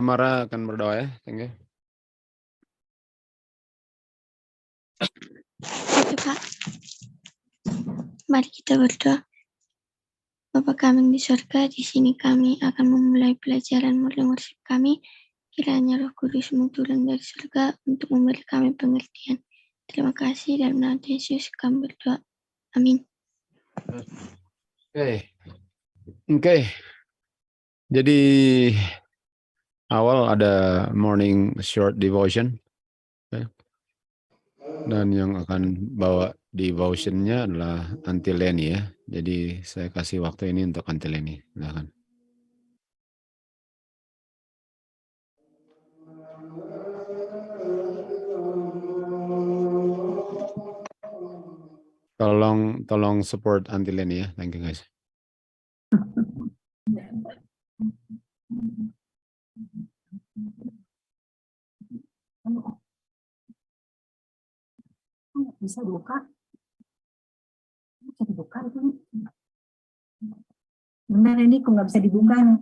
Mara akan berdoa ya, thank you. Oke Pak, mari kita berdoa. Bapa kami di surga, di sini kami akan memulai pelajaran morning worship kami. Kiranya Roh Kudus-Mu turun dari surga untuk memberi kami pengertian. Terima kasih dalam nama Yesus kami berdoa. Amin. Oke. Jadi awal ada morning short devotion. Dan yang akan bawa devotionnya adalah Antileni ya. Jadi saya kasih waktu ini untuk Antileni. Silakan. Tolong support Antileni ya. Thank you guys. Bisa dibuka? Bisa dibuka itu? Benar ini kok nggak bisa dibuka nih.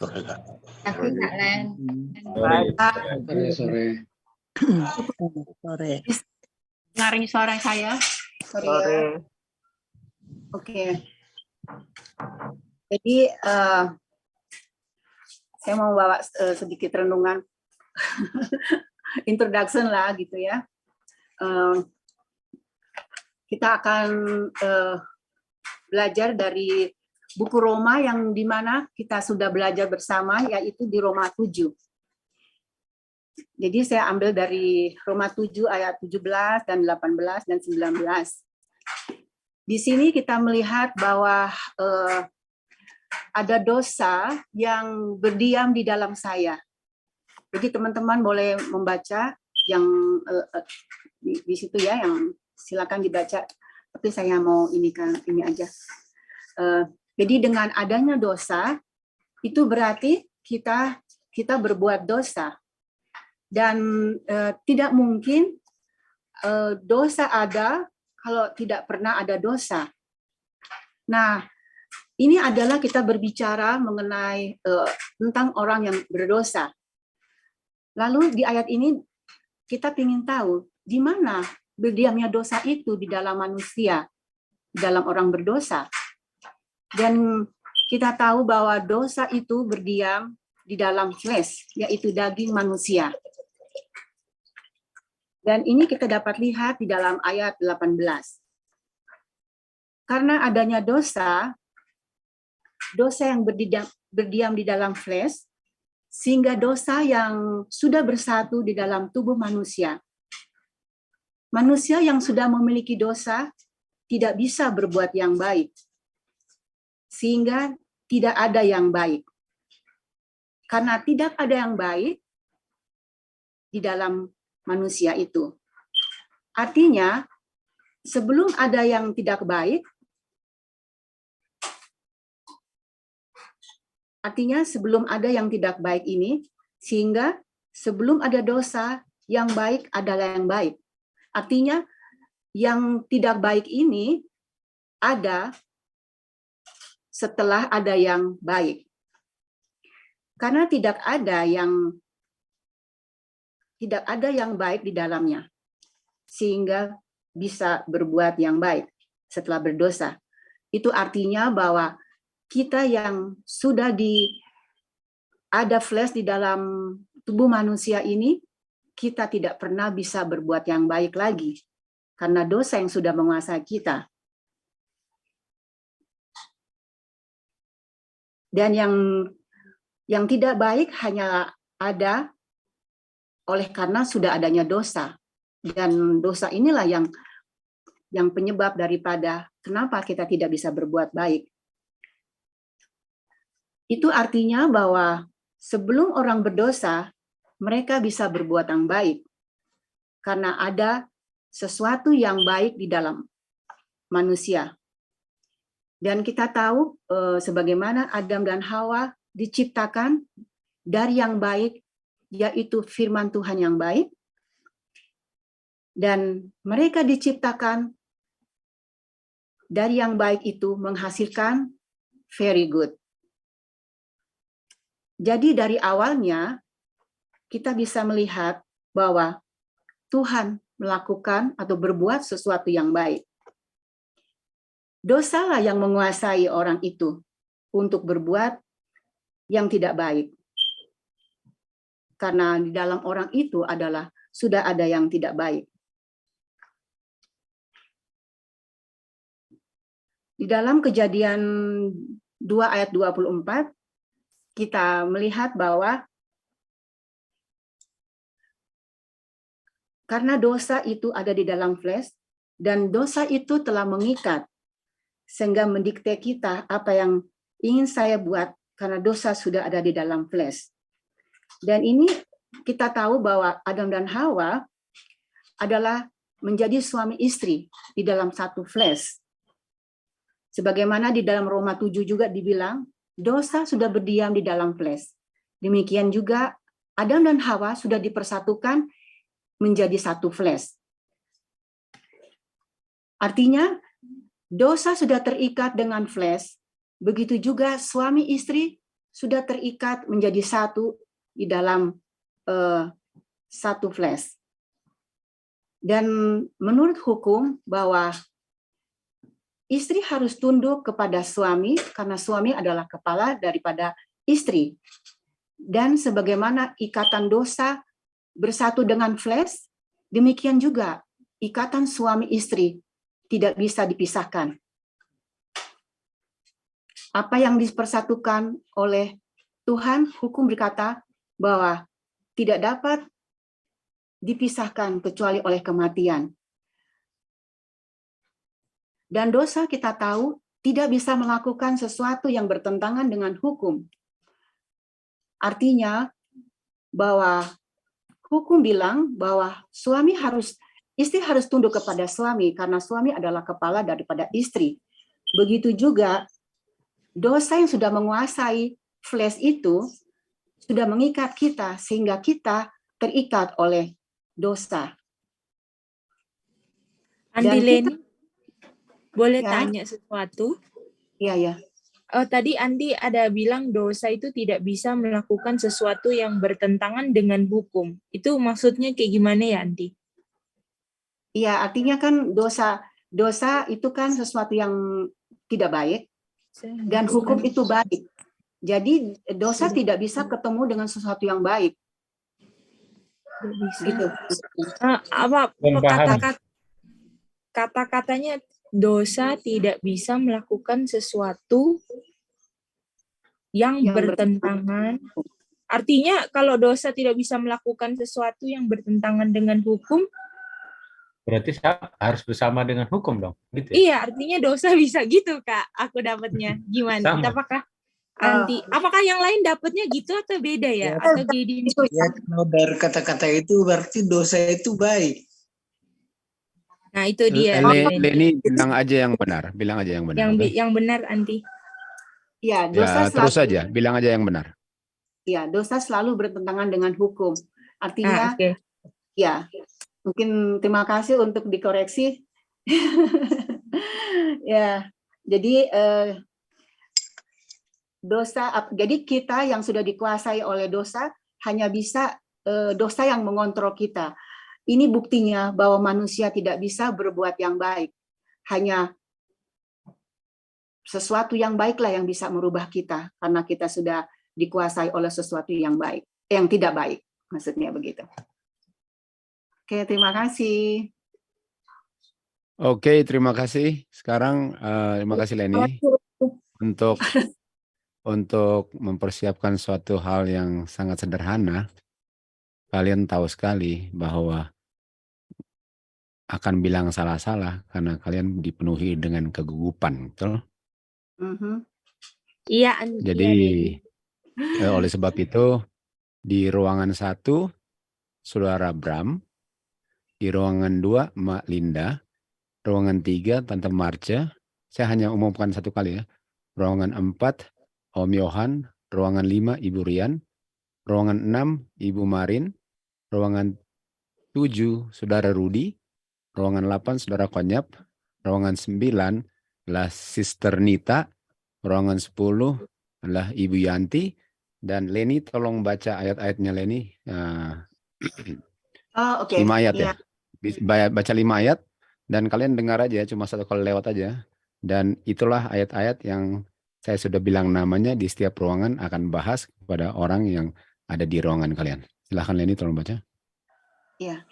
Sore, Kak. Kasih Kak Len. Sore. Dengarin suara saya. Sorry ya. Oke. Jadi saya mau bawa sedikit renungan introduction lah gitu ya. Kita akan belajar dari buku Roma yang dimana kita sudah belajar bersama, yaitu di Roma 7. Jadi saya ambil dari Roma 7 ayat 17 dan 18 dan 19. Di sini kita melihat bahwa ada dosa yang berdiam di dalam saya. Jadi teman-teman boleh membaca yang di situ ya, yang silakan dibaca. Tapi saya mau ini aja. Jadi dengan adanya dosa, itu berarti kita berbuat dosa. Dan tidak mungkin dosa ada kalau tidak pernah ada dosa. Nah, ini adalah kita berbicara mengenai tentang orang yang berdosa. Lalu di ayat ini kita ingin tahu di mana berdiamnya dosa itu di dalam manusia, di dalam orang berdosa. Dan kita tahu bahwa dosa itu berdiam di dalam flesh, yaitu daging manusia. Dan ini kita dapat lihat di dalam ayat 18. Karena adanya dosa yang berdiam di dalam flesh, sehingga dosa yang sudah bersatu di dalam tubuh manusia. Manusia yang sudah memiliki dosa tidak bisa berbuat yang baik, sehingga tidak ada yang baik. Karena tidak ada yang baik di dalam manusia itu. Artinya, sebelum ada yang tidak baik, ini, sehingga sebelum ada dosa, yang baik adalah yang baik. Artinya, yang tidak baik ini ada setelah ada yang baik. Karena tidak ada yang baik di dalamnya, sehingga bisa berbuat yang baik setelah berdosa. Itu artinya bahwa kita yang sudah ada flesh di dalam tubuh manusia ini, kita tidak pernah bisa berbuat yang baik lagi, karena dosa yang sudah menguasai kita. Dan yang tidak baik hanya ada oleh karena sudah adanya dosa. Dan dosa inilah yang penyebab daripada kenapa kita tidak bisa berbuat baik. Itu artinya bahwa sebelum orang berdosa, mereka bisa berbuat yang baik. Karena ada sesuatu yang baik di dalam manusia. Dan kita tahu sebagaimana Adam dan Hawa diciptakan dari yang baik, yaitu firman Tuhan yang baik. Dan mereka diciptakan dari yang baik itu menghasilkan very good. Jadi dari awalnya kita bisa melihat bahwa Tuhan melakukan atau berbuat sesuatu yang baik. Dosalah yang menguasai orang itu untuk berbuat yang tidak baik. Karena di dalam orang itu sudah ada yang tidak baik. Di dalam Kejadian 2 ayat 24, kita melihat bahwa karena dosa itu ada di dalam flesh, dan dosa itu telah mengikat, sehingga mendikte kita apa yang ingin saya buat, karena dosa sudah ada di dalam flesh. Dan ini kita tahu bahwa Adam dan Hawa adalah menjadi suami istri di dalam satu flesh. Sebagaimana di dalam Roma 7 juga dibilang, dosa sudah berdiam di dalam flesh. Demikian juga Adam dan Hawa sudah dipersatukan menjadi satu flesh. Artinya, dosa sudah terikat dengan flesh, begitu juga suami istri sudah terikat menjadi satu di dalam satu flesh. Dan menurut hukum bahwa istri harus tunduk kepada suami karena suami adalah kepala daripada istri. Dan sebagaimana ikatan dosa bersatu dengan flesh, demikian juga ikatan suami istri tidak bisa dipisahkan. Apa yang dipersatukan oleh Tuhan, hukum berkata bahwa tidak dapat dipisahkan kecuali oleh kematian. Dan dosa kita tahu tidak bisa melakukan sesuatu yang bertentangan dengan hukum. Artinya bahwa hukum bilang bahwa istri harus tunduk kepada suami karena suami adalah kepala daripada istri. Begitu juga dosa yang sudah menguasai flesh itu sudah mengikat kita sehingga kita terikat oleh dosa. Andi Dan Leni, boleh Ya. tanya sesuatu? Iya. Oh, tadi Andi ada bilang dosa itu tidak bisa melakukan sesuatu yang bertentangan dengan hukum. Itu maksudnya kayak gimana ya, Andi? Iya, artinya kan dosa itu kan sesuatu yang tidak baik dan hukum itu baik. Jadi dosa tidak bisa ketemu dengan sesuatu yang baik. Tidak bisa. Gitu. Apa Belum paham. kata-katanya dosa tidak bisa melakukan sesuatu yang bertentangan. Artinya kalau dosa tidak bisa melakukan sesuatu yang bertentangan dengan hukum, Berarti harus bersama dengan hukum dong, gitu ya? iya, artinya dosa bisa gitu, Kak. Aku dapatnya gimana? Sama. Apakah yang lain dapatnya gitu atau beda ya? Atau gini? Ya, kalau dari kata-kata itu berarti dosa itu baik. Nah, itu dia. Leni bilang aja yang benar, bilang aja yang benar. Yang benar, Andi. Ya, dosa Ya, terus selalu, saja, bilang aja yang benar. ya, dosa selalu bertentangan dengan hukum. Artinya, Oke. ya, mungkin terima kasih untuk dikoreksi. Ya, jadi jadi kita yang sudah dikuasai oleh dosa hanya bisa dosa yang mengontrol kita. Ini buktinya bahwa manusia tidak bisa berbuat yang baik. Hanya sesuatu yang baiklah yang bisa merubah kita, karena kita sudah dikuasai oleh sesuatu yang baik, yang tidak baik, maksudnya begitu. Oke, terima kasih. Oke, terima kasih. Sekarang terima kasih Leni untuk mempersiapkan suatu hal yang sangat sederhana. Kalian tahu sekali bahwa akan bilang salah-salah karena kalian dipenuhi dengan kegugupan, betul? Iya. Jadi oleh sebab itu di ruangan 1 Saudara Bram, di ruangan 2 Mak Linda, ruangan 3 Tante Marcia, saya hanya umumkan satu kali ya. Ruangan 4 Om Yohan, ruangan 5 Ibu Rian, ruangan 6 Ibu Marin, ruangan 7 Saudara Rudi, ruangan 8 Saudara Konyap, ruangan 9 adalah Sister Nita, ruangan 10 adalah Ibu Yanti, dan Leni tolong baca ayat-ayatnya Leni. 5 ayat ya. Baca 5 ayat dan kalian dengar aja, cuma satu kali lewat aja. Dan itulah ayat-ayat yang saya sudah bilang namanya di setiap ruangan akan bahas kepada orang yang ada di ruangan kalian. Silahkan Leni tolong baca. Ya.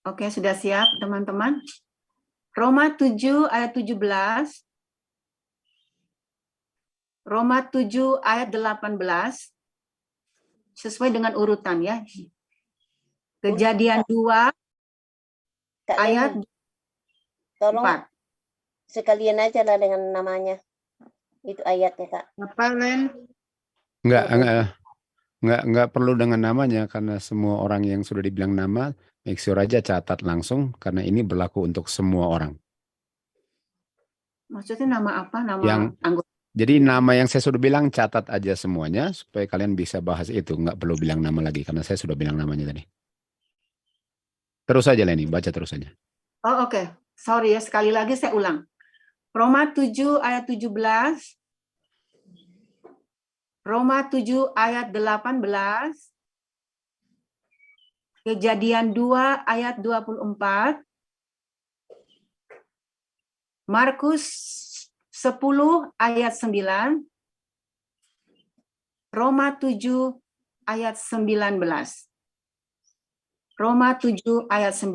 Oke, sudah siap teman-teman. Roma 7 ayat 17. Roma 7 ayat 18. Sesuai dengan urutan ya. Kejadian 2 ayat 4. Tolong sekalian aja lah dengan namanya. Itu ayatnya, Kak. Apa, Len? Enggak perlu dengan namanya karena semua orang yang sudah dibilang nama, make sure aja catat langsung karena ini berlaku untuk semua orang. Maksudnya nama apa? Nama anggota. Jadi nama yang saya sudah bilang catat aja semuanya supaya kalian bisa bahas itu. Enggak perlu bilang nama lagi karena saya sudah bilang namanya tadi. Terus aja Leni, baca terus aja. Oh, oke. Sorry ya, sekali lagi saya ulang. Roma 7 ayat 17. Roma 7 ayat 18, Kejadian 2 ayat 24, Markus 10 ayat 9, Roma 7 ayat 19. Roma 7 ayat 19.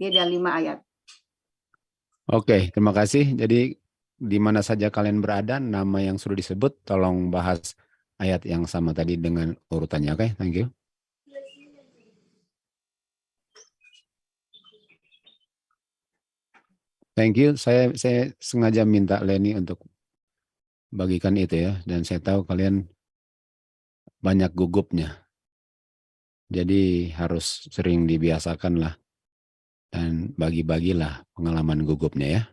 Dia ada 5 ayat. Oke, terima kasih. Jadi di mana saja kalian berada, nama yang sudah disebut, tolong bahas ayat yang sama tadi dengan urutannya. Oke, thank you. Thank you. Saya sengaja minta Leni untuk bagikan itu ya, dan saya tahu kalian banyak gugupnya. Jadi harus sering dibiasakan lah dan bagi-bagilah pengalaman gugupnya ya.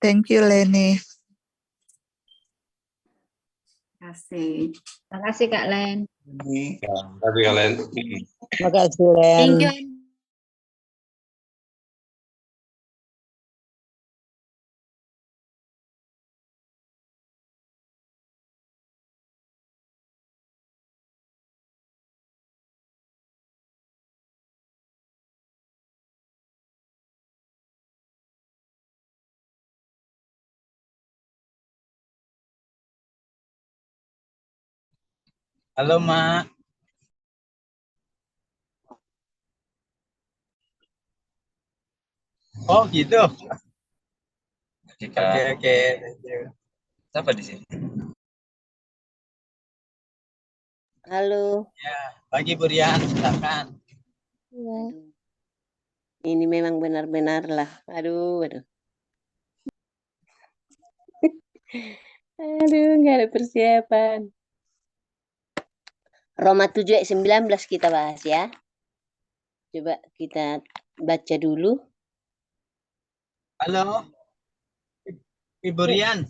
Thank you, Leni. Terima kasih. Terima kasih Kak Len. Tapi kalian Terima kasih, Len. Thank you. Halo, Mak. Oh, gitu. Oke, oke. Thank you. Siapa di sini? Halo. Ya, pagi Bu Rian, silakan. Aduh. Ini memang benar-benar lah. Aduh. Aduh, nggak ada persiapan. Roma 7 ayat 19 kita bahas ya. Coba kita baca dulu. Halo, Ibu Rian.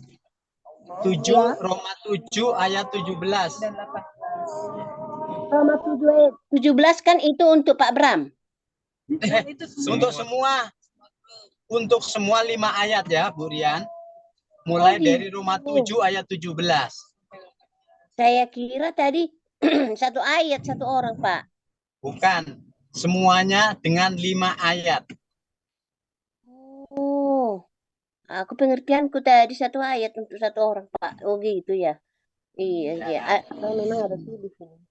7, Ya. Roma 7 ayat 17. Roma 7 ayat 17 kan itu untuk Pak Bram. Untuk semua 5 ayat ya, Bu Rian. Mulai dari Roma 7 ayat 17. Saya kira tadi satu ayat satu orang, Pak. Bukan, semuanya dengan 5 ayat. Oh, aku pengertianku tadi satu ayat untuk satu orang, Pak. Oh gitu ya. Iya. Memang ada tulis ini.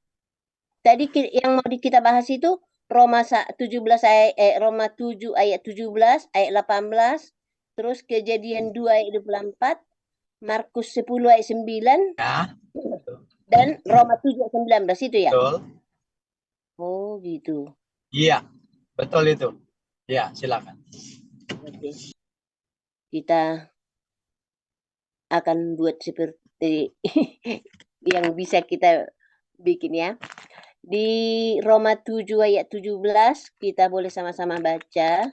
Tadi yang mau kita bahas itu Roma 17 Roma 7 ayat 17, ayat 18, terus Kejadian 2 ayat 24, Markus 10 ayat 9, Ya. dan Roma 7 ayat 19 itu ya? Betul. Oh gitu. Iya, betul itu. Ya, silakan. Oke. Kita akan buat seperti yang bisa kita bikin ya. Di Roma 7 ayat 17 kita boleh sama-sama baca.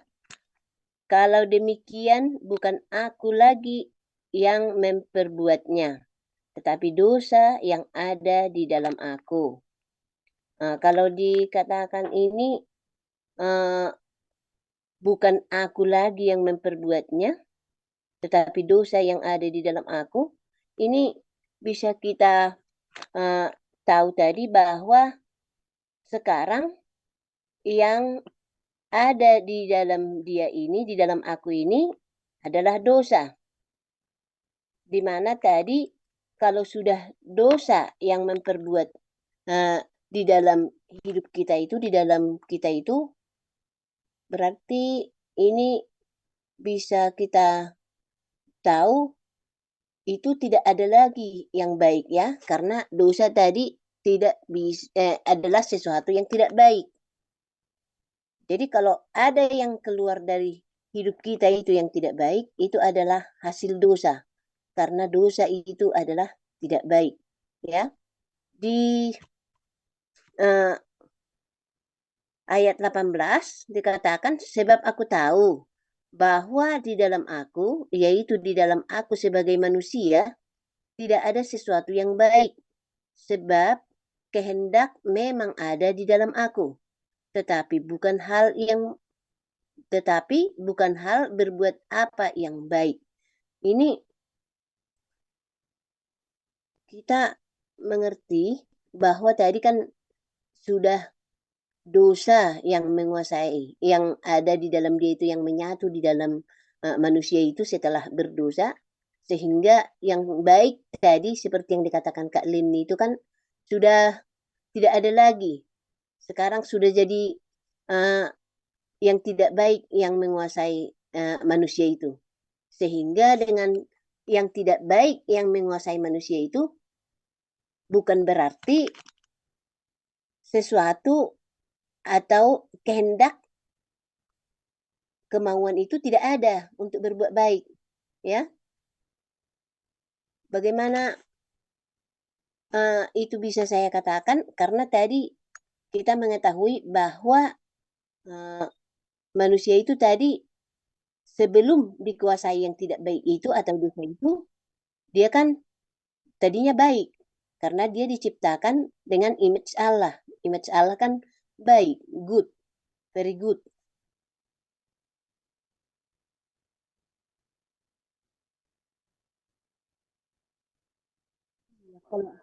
Kalau demikian bukan aku lagi yang memperbuatnya, tetapi dosa yang ada di dalam aku. Kalau dikatakan ini bukan aku lagi yang memperbuatnya, tetapi dosa yang ada di dalam aku, ini bisa kita tahu tadi bahwa sekarang yang ada di dalam dia ini, di dalam aku ini adalah dosa. Di mana tadi kalau sudah dosa yang memperbuat di dalam hidup kita itu, di dalam kita itu, berarti ini bisa kita tahu itu tidak ada lagi yang baik ya, karena dosa tadi tidak bisa adalah sesuatu yang tidak baik. Jadi kalau ada yang keluar dari hidup kita itu yang tidak baik, itu adalah hasil dosa. Karena dosa itu adalah tidak baik. Ya. Di ayat 18 dikatakan, sebab aku tahu bahwa di dalam aku, yaitu di dalam aku sebagai manusia, tidak ada sesuatu yang baik. Sebab kehendak memang ada di dalam aku. Tetapi bukan hal berbuat apa yang baik. Ini kita mengerti bahwa tadi kan sudah dosa yang menguasai, yang ada di dalam dia itu, yang menyatu di dalam manusia itu setelah berdosa, sehingga yang baik tadi seperti yang dikatakan Kak Lin itu kan sudah tidak ada lagi. Sekarang sudah jadi yang tidak baik yang menguasai manusia itu. Sehingga dengan yang tidak baik yang menguasai manusia itu bukan berarti sesuatu atau kehendak kemauan itu tidak ada untuk berbuat baik, ya. Bagaimana itu bisa saya katakan? Karena tadi kita mengetahui bahwa manusia itu tadi sebelum dikuasai yang tidak baik itu atau dosa itu, dia kan tadinya baik. Karena dia diciptakan dengan image Allah. Image Allah kan baik, good, very good. Kalau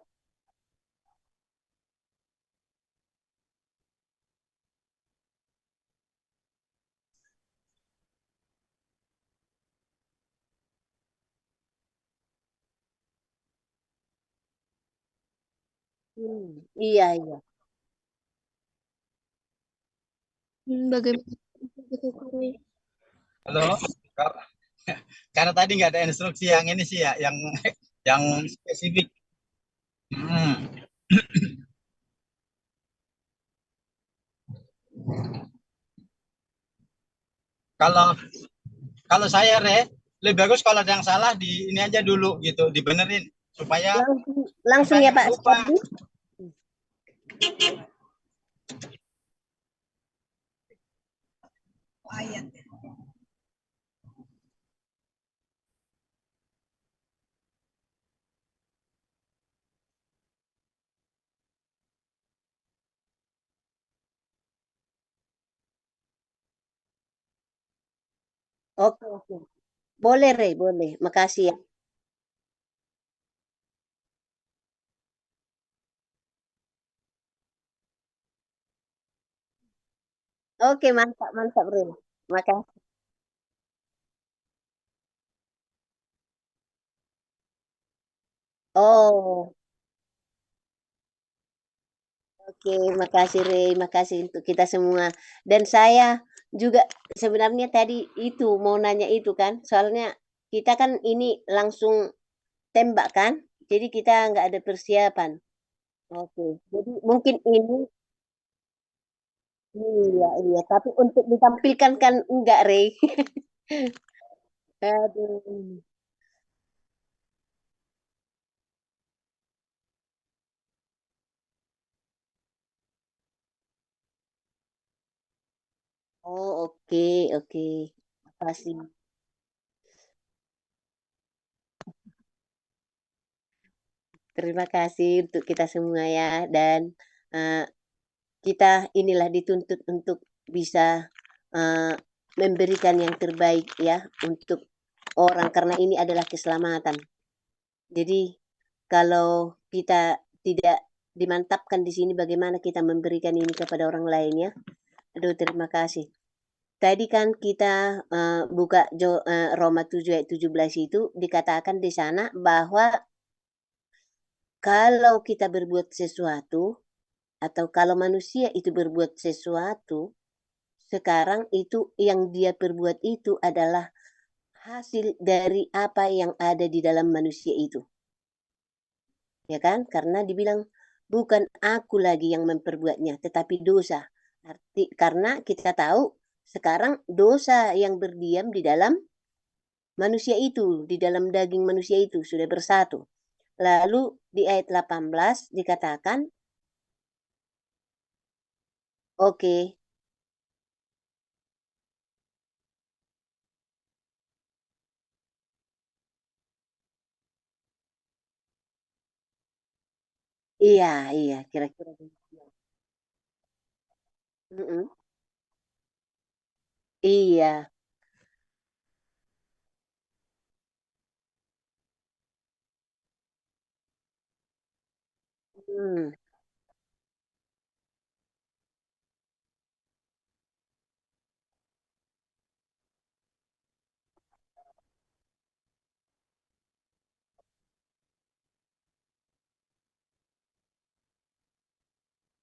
iya, iya. Bagaimana kita ketahui? Halo. Karena tadi nggak ada instruksi yang ini sih ya, yang spesifik. Hmm. Kalau kalau saya lebih bagus kalau ada yang salah di ini aja dulu gitu, dibenerin supaya Langsung ya Pak. lupa. Oke, oke. Boleh, Rey, boleh. Makasih ya. Oke, mantap, mantap, Rey. Makasih. Oh, oke, makasih Rey, makasih untuk kita semua. Dan saya juga sebenarnya tadi itu mau nanya itu kan, soalnya kita kan ini langsung tembak kan, jadi kita nggak ada persiapan. Oke, jadi mungkin ini, iya, iya, tapi untuk ditampilkan kan enggak, Rey. Aduh. Oh, oke, oke. Makasih. Terima kasih untuk kita semua ya. Dan eh, kita inilah dituntut untuk bisa eh, memberikan yang terbaik ya untuk orang karena ini adalah keselamatan. Jadi kalau kita tidak dimantapkan di sini bagaimana kita memberikan ini kepada orang lain ya. Aduh, terima kasih. Tadi kan kita buka Roma 7 ayat 17 itu dikatakan di sana bahwa kalau kita berbuat sesuatu atau kalau manusia itu berbuat sesuatu, sekarang itu yang dia perbuat itu adalah hasil dari apa yang ada di dalam manusia itu. Ya kan? Karena dibilang bukan aku lagi yang memperbuatnya, tetapi dosa. Karena kita tahu sekarang dosa yang berdiam di dalam manusia itu, di dalam daging manusia itu sudah bersatu. Lalu di ayat 18 dikatakan, oke, iya, iya, kira-kira demikian. Mm-mm. Iya. Hmm.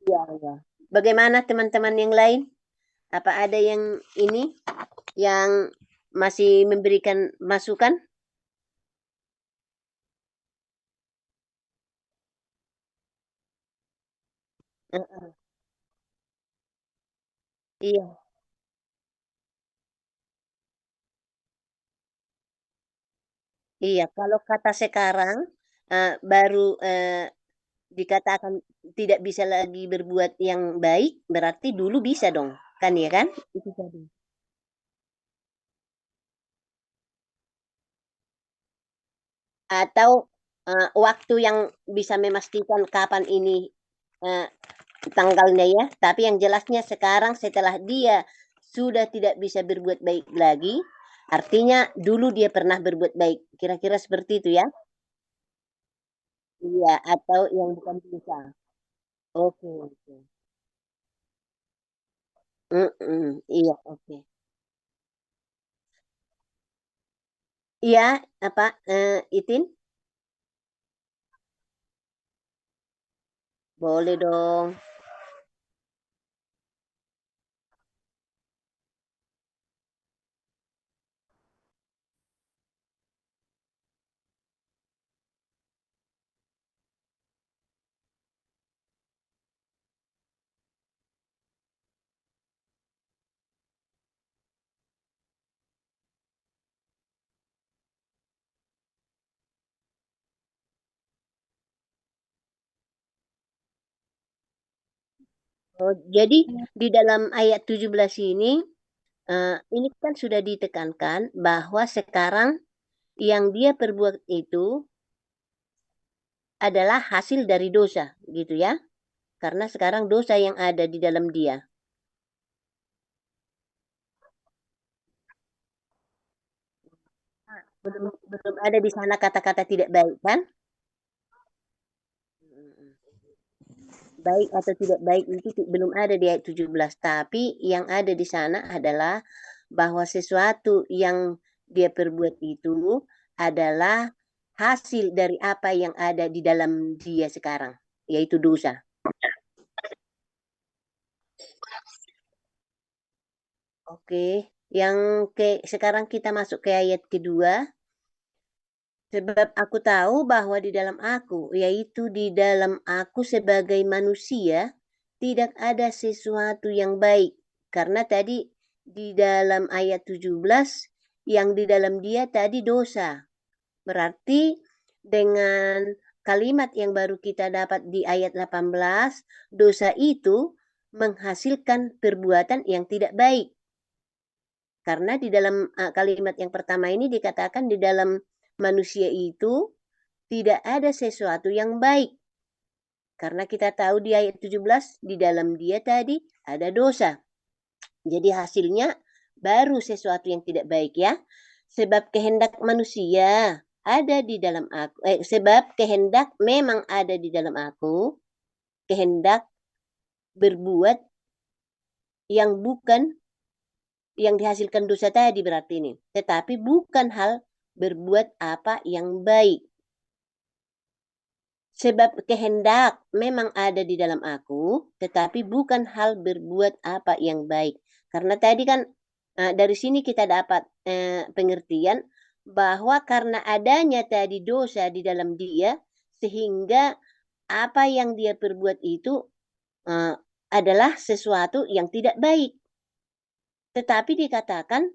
Iya, iya. Bagaimana teman-teman yang lain? Apa ada yang ini yang masih memberikan masukan? Heeh. Iya, iya. Kalau kata sekarang baru dikatakan tidak bisa lagi berbuat yang baik, berarti dulu bisa dong, kan ya kan? Itu tadi. atau waktu yang bisa memastikan kapan ini tanggalnya ya. Tapi yang jelasnya sekarang setelah dia sudah tidak bisa berbuat baik lagi, artinya dulu dia pernah berbuat baik. Kira-kira seperti itu ya? Iya, atau yang bukan dosa. Oke, oke. Iya, oke. Iya, apa, Itin? Boleh dong. Oh, jadi di dalam ayat 17 ini kan sudah ditekankan bahwa sekarang yang dia perbuat itu adalah hasil dari dosa, gitu ya. Karena sekarang dosa yang ada di dalam dia. Belum ada di sana kata-kata tidak baik kan? Baik atau tidak baik itu belum ada di ayat 17. Tapi yang ada di sana adalah bahwa sesuatu yang dia perbuat itu adalah hasil dari apa yang ada di dalam dia sekarang, yaitu dosa. Oke, sekarang kita masuk ke ayat kedua. Sebab aku tahu bahwa di dalam aku, yaitu di dalam aku sebagai manusia, tidak ada sesuatu yang baik. Karena tadi di dalam ayat 17, yang di dalam dia tadi dosa. Berarti dengan kalimat yang baru kita dapat di ayat 18, dosa itu menghasilkan perbuatan yang tidak baik. Karena di dalam kalimat yang pertama ini dikatakan di dalam manusia itu tidak ada sesuatu yang baik. Karena kita tahu di ayat 17 di dalam dia tadi ada dosa. Jadi hasilnya baru sesuatu yang tidak baik ya. Sebab kehendak manusia ada di dalam aku. Sebab kehendak memang ada di dalam aku. Kehendak berbuat yang bukan yang dihasilkan dosa tadi berarti ini. Tetapi bukan hal berbuat apa yang baik. Sebab kehendak memang ada di dalam aku, tetapi bukan hal berbuat apa yang baik. Karena tadi kan dari sini kita dapat pengertian bahwa karena adanya tadi dosa di dalam dia, sehingga apa yang dia perbuat itu adalah sesuatu yang tidak baik. Tetapi dikatakan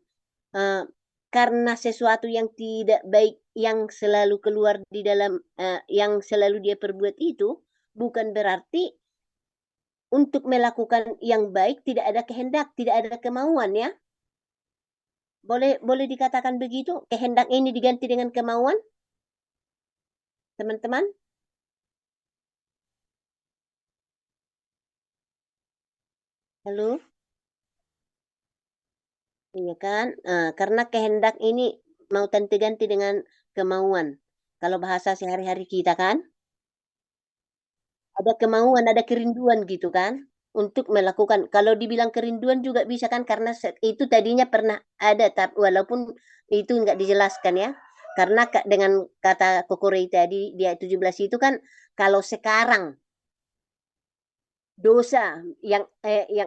karena sesuatu yang tidak baik yang selalu keluar di dalam yang selalu dia perbuat itu bukan berarti untuk melakukan yang baik tidak ada kehendak, tidak ada kemauan ya. Boleh dikatakan begitu? Kehendak ini diganti dengan kemauan? Teman-teman? Halo? Iya kan? Karena kehendak ini mau ganti dengan kemauan. Kalau bahasa sehari-hari kita kan? Ada kemauan, ada kerinduan gitu kan? Untuk melakukan. Kalau dibilang kerinduan juga bisa kan? Karena itu tadinya pernah ada, tapi walaupun itu nggak dijelaskan ya. Karena dengan kata Kokorei tadi, di ayat 17 itu kan, kalau sekarang dosa yang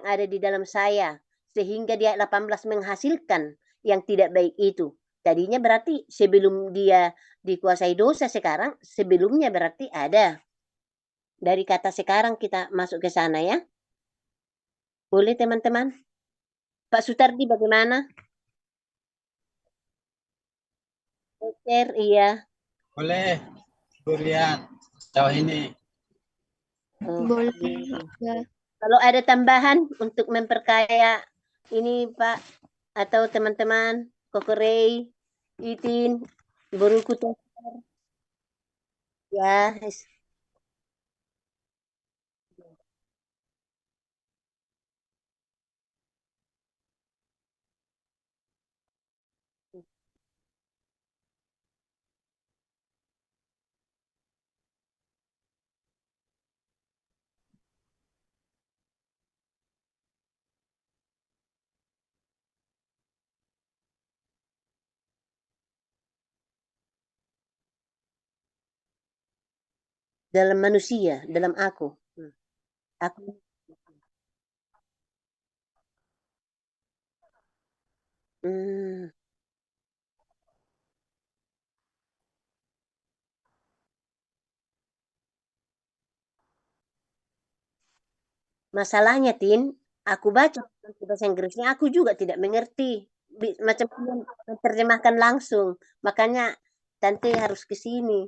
ada di dalam saya, sehingga dia 18 menghasilkan yang tidak baik itu. Tadinya berarti sebelum dia dikuasai dosa sekarang, sebelumnya berarti ada. Dari kata sekarang kita masuk ke sana ya. Boleh teman-teman? Pak Sutardi bagaimana? Dokter, iya. Boleh, Durian. Sejauh ini. Boleh. Kalau ada tambahan untuk memperkaya ini Pak atau teman-teman, Kokorei, Itin, Buruku Dokter. Ya, dalam manusia, dalam aku. Aku hmm, masalahnya, Tin, aku baca bahasa Inggrisnya, aku juga tidak mengerti. Macam menerjemahkan langsung. Makanya Tante harus ke sini.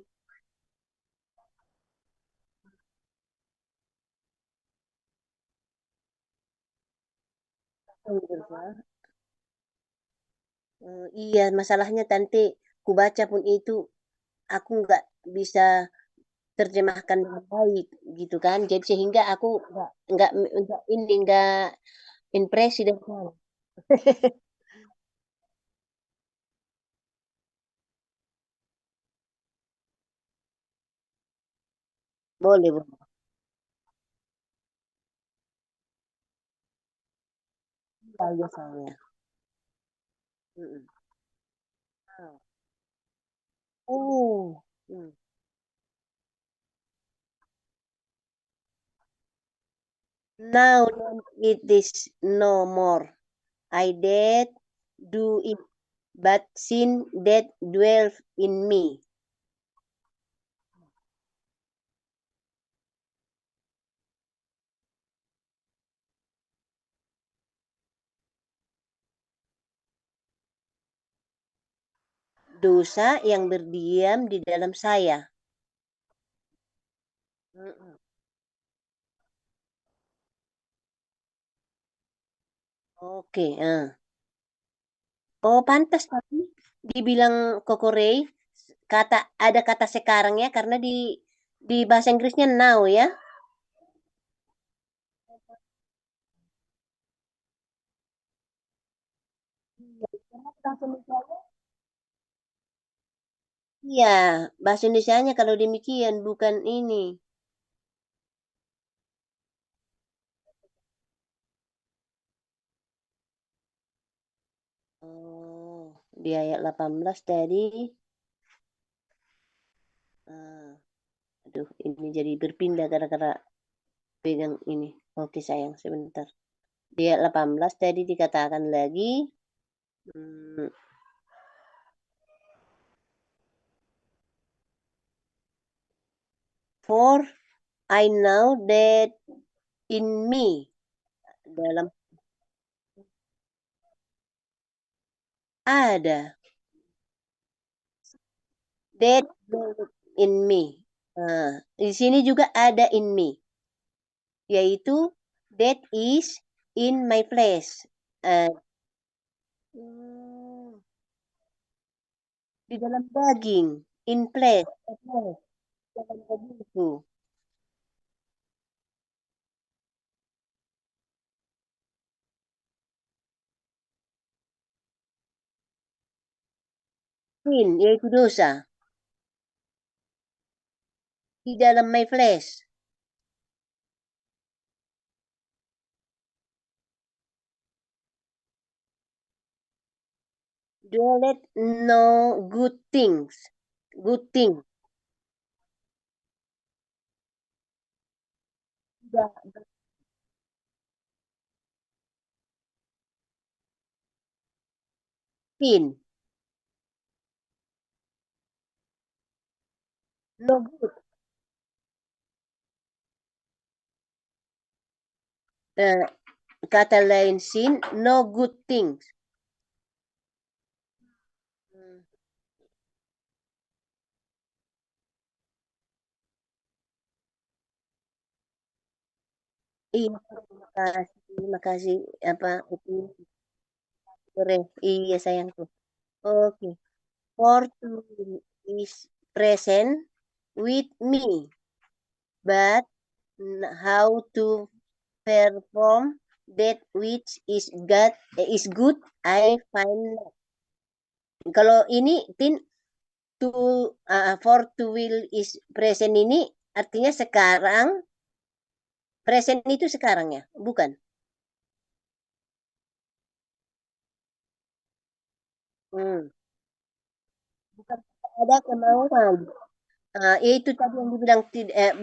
Iya, masalahnya Tante, ku baca pun itu, aku nggak bisa terjemahkan dengan baik, gitu kan. Jadi sehingga aku nggak ini nggak impresi dengan. Boleh, boleh. Iya, iya, sayang. Mm-mm. Oh. Hmm. Now don't eat this no more. I did do it, but sin that dwells in me. Dosa yang berdiam di dalam saya. Mm-mm. Oke. Oh, pantas tapi dibilang kokorei, ada kata sekarang ya karena di bahasa Inggrisnya now ya. Bahasa Indonesia. Iya, bahasa Indonesianya kalau demikian bukan ini. Oh, di ayat 18 tadi. ah, Aduh, ini jadi berpindah gara-gara pegang ini. Oke, sayang, sebentar. Di ayat 18 tadi dikatakan lagi. hmm, For I know that in me. Dalam ada. That in me. Nah, di sini juga ada in me. Yaitu that is in my flesh. Eh, di dalam daging. In flesh. Dalam dagingku. Sin, yaitu dosa. Di dalam my flesh. Dwelleth no good things. Good thing. Tidak. Sin. No good. Eh, Kata lain sin, no good things. Iya, terima kasih apa itu keren. Iya sayangku. Oke. Fortune is present with me, but how to perform that which is good I find not. Kalau ini tin for to will is present ini artinya sekarang, present itu sekarang ya, bukan? Bukan ada kemauan. Itu tadi yang dibilang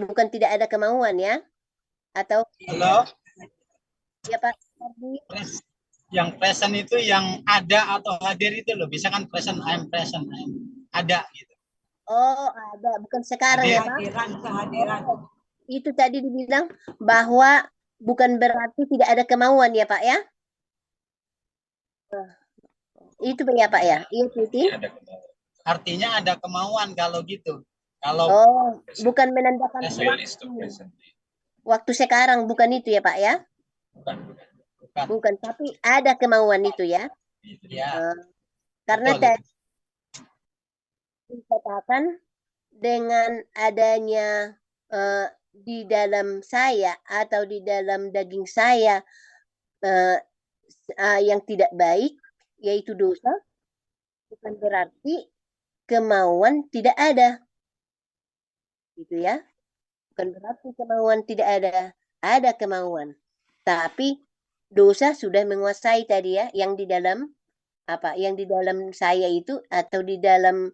bukan tidak ada kemauan ya, atau Halo, ya Pak? yang present itu yang ada atau hadir itu loh. Bisa kan present, I'm present, ada gitu. Oh, ada, bukan sekarang ya Pak? Kehadiran. Itu tadi dibilang bahwa bukan berarti tidak ada kemauan ya Pak ya? Itu ya Pak ya? Iya Titi? Artinya ada kemauan kalau gitu. Kalau bukan menandakan waktu sekarang, bukan itu ya Pak ya? Bukan, tapi ada kemauan itu ya? Ya. Karena tadi dikatakan dengan adanya di dalam saya atau di dalam daging saya yang tidak baik, yaitu dosa, bukan berarti kemauan tidak ada. Gitu ya. Bukan berarti kemauan tidak ada kemauan. Tapi dosa sudah menguasai tadi ya, yang di dalam yang di dalam saya itu atau di dalam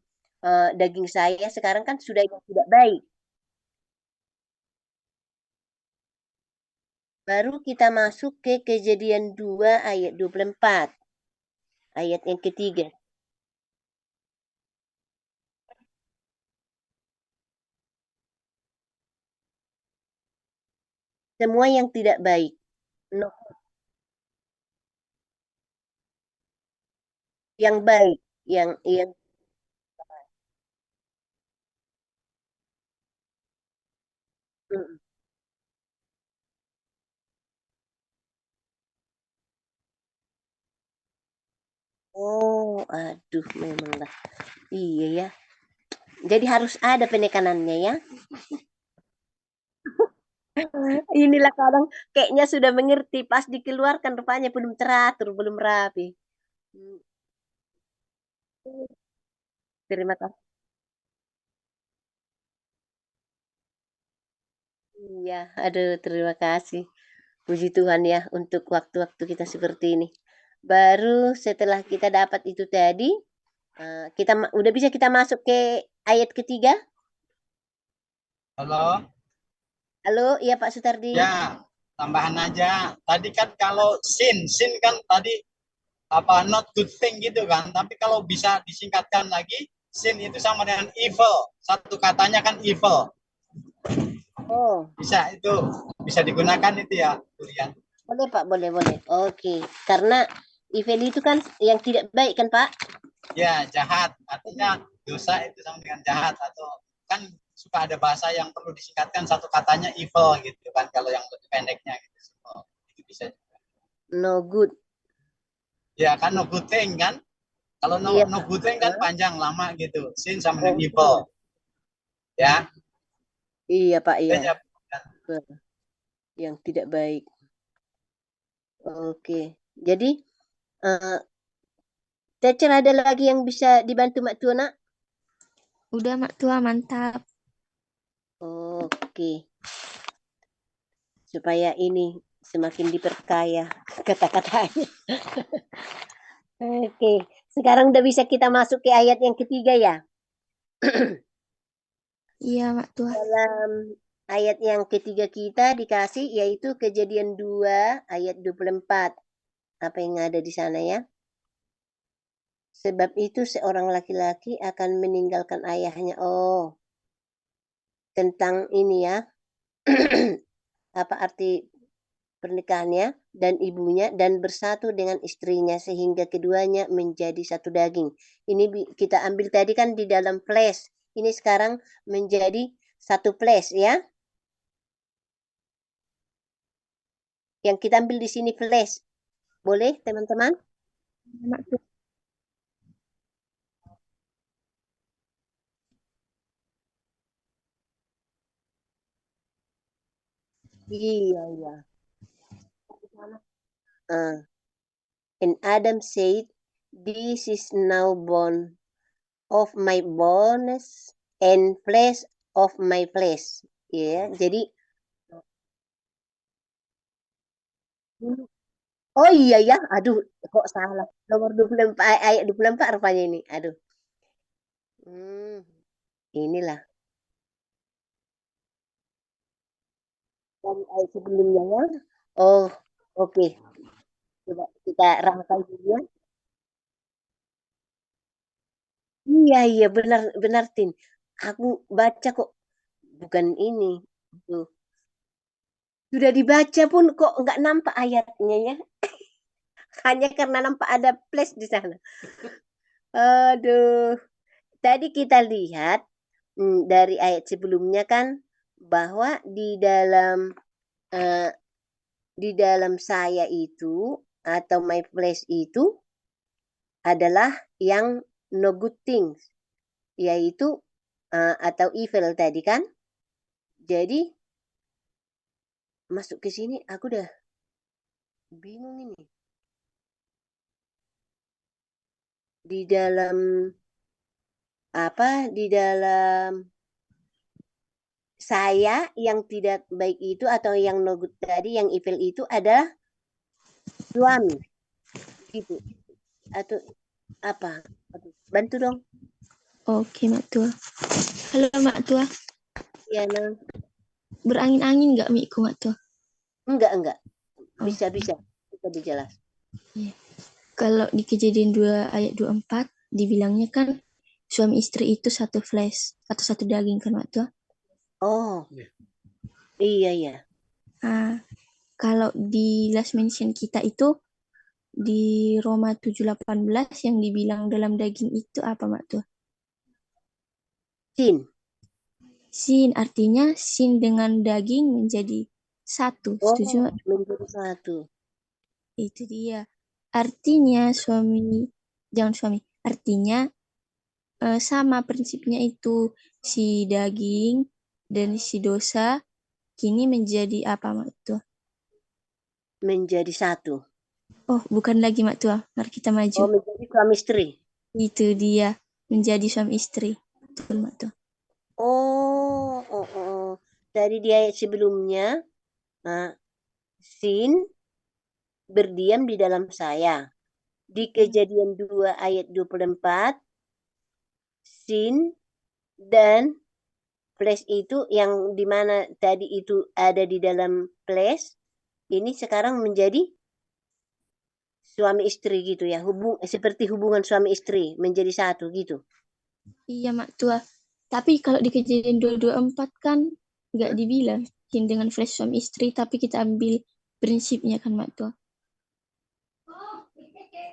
daging saya sekarang kan sudah yang tidak baik. Baru kita masuk ke Kejadian 2 ayat 24. Ayat yang ketiga. Semua yang tidak baik. No. Yang baik, yang Oh, aduh, memanglah. Iya ya. Jadi harus ada penekanannya ya. Inilah kadang kayaknya sudah mengerti, pas dikeluarkan rupanya belum teratur, belum rapi. Terima kasih. Iya, aduh terima kasih. Puji Tuhan ya untuk waktu-waktu kita seperti ini. Baru setelah kita dapat itu tadi, kita udah bisa kita masuk ke ayat ketiga. Halo. Halo, iya Pak Sutardi. Ya, tambahan aja. Tadi kan kalau sin kan tadi not good thing gitu kan. Tapi kalau bisa disingkatkan lagi, sin itu sama dengan evil. Satu katanya kan evil. Oh. Bisa digunakan itu ya, Durian. Boleh Pak, boleh. Oke, karena evil itu kan yang tidak baik kan Pak? Ya, jahat. Artinya dosa itu sama dengan jahat, atau kan suka ada bahasa yang perlu disingkatkan satu katanya evil gitu kan, kalau yang lebih pendeknya gitu. Itu bisa juga. No good. Ya kan, no good thing kan. Kalau no good thing kan panjang lama gitu. Sin sama dengan evil. Ya. Iya Pak, iya. Yang tidak baik. Oke. Jadi Teacher, ada lagi yang bisa dibantu Mak Tua nak? Udah Mak Tua, mantap. Oke. Supaya ini semakin diperkaya kata-katanya. Oke. Sekarang udah bisa kita masuk ke ayat yang ketiga ya? Iya Mak Tua. Dalam ayat yang ketiga kita dikasih yaitu Kejadian 2 ayat 24. Apa yang ada di sana ya? Sebab itu seorang laki-laki akan meninggalkan ayahnya. Oh, tentang ini ya. Apa arti pernikahannya dan ibunya dan bersatu dengan istrinya sehingga keduanya menjadi satu daging. Ini kita ambil tadi kan di dalam flash. Ini sekarang menjadi satu flash ya. Yang kita ambil di sini flash. Boleh teman-teman? Iya, iya. And Adam said, "This is now bone of my bones and flesh of my flesh." Ya, jadi oh iya ya, aduh kok salah. Nomor 24 ayat 24 rupanya ini. Aduh. Inilah dari ayat sebelumnya ya. Oh, oke. Coba kita rangkai dulu ya. Iya, benar benar Tin. Aku baca kok bukan ini. Tuh. Sudah dibaca pun kok nggak nampak ayatnya ya. Hanya karena nampak ada plus di sana. Aduh. Tadi kita lihat dari ayat sebelumnya kan bahwa di dalam saya itu atau my flesh itu adalah yang no good things, yaitu atau evil tadi kan. Jadi masuk ke sini aku udah bingung ini. Di dalam saya yang tidak baik itu atau yang no good tadi, yang evil itu adalah suami. Gitu. Atau apa? Bantu dong. Oke, Mak Tua. Halo, Mak Tua. Ya, nah. Berangin-angin nggak Miku, Mak Tua? Enggak. Bisa dijelas. Iya. Kalau di Kejadian 2 ayat 24 dibilangnya kan suami istri itu satu flesh atau satu daging kan, Mak Tua? Oh. Iya. Kalau di last mention kita itu di Roma 7:18 yang dibilang dalam daging itu apa, Mak Tua? Sin, artinya sin dengan daging menjadi satu. Setuju? Menjadi satu. Itu dia. Artinya artinya sama prinsipnya itu, si daging dan si dosa kini menjadi apa, Mak Tua? Menjadi satu. Oh, bukan lagi, Mak Tua. Mari kita maju. Oh, menjadi suami istri. Itu dia, menjadi suami istri. Betul, Mak Tua. Oh. Dari di ayat sebelumnya, sin berdiam di dalam saya. Di Kejadian 2 ayat 24, sin dan flesh itu yang dimana tadi itu ada di dalam flesh, ini sekarang menjadi suami istri gitu ya, seperti hubungan suami istri menjadi satu gitu. Iya, Mak Tua. Tapi kalau di Kejadian 2:24 kan nggak dibilang sin dengan flesh suami istri, tapi kita ambil prinsipnya kan, Mak Tua.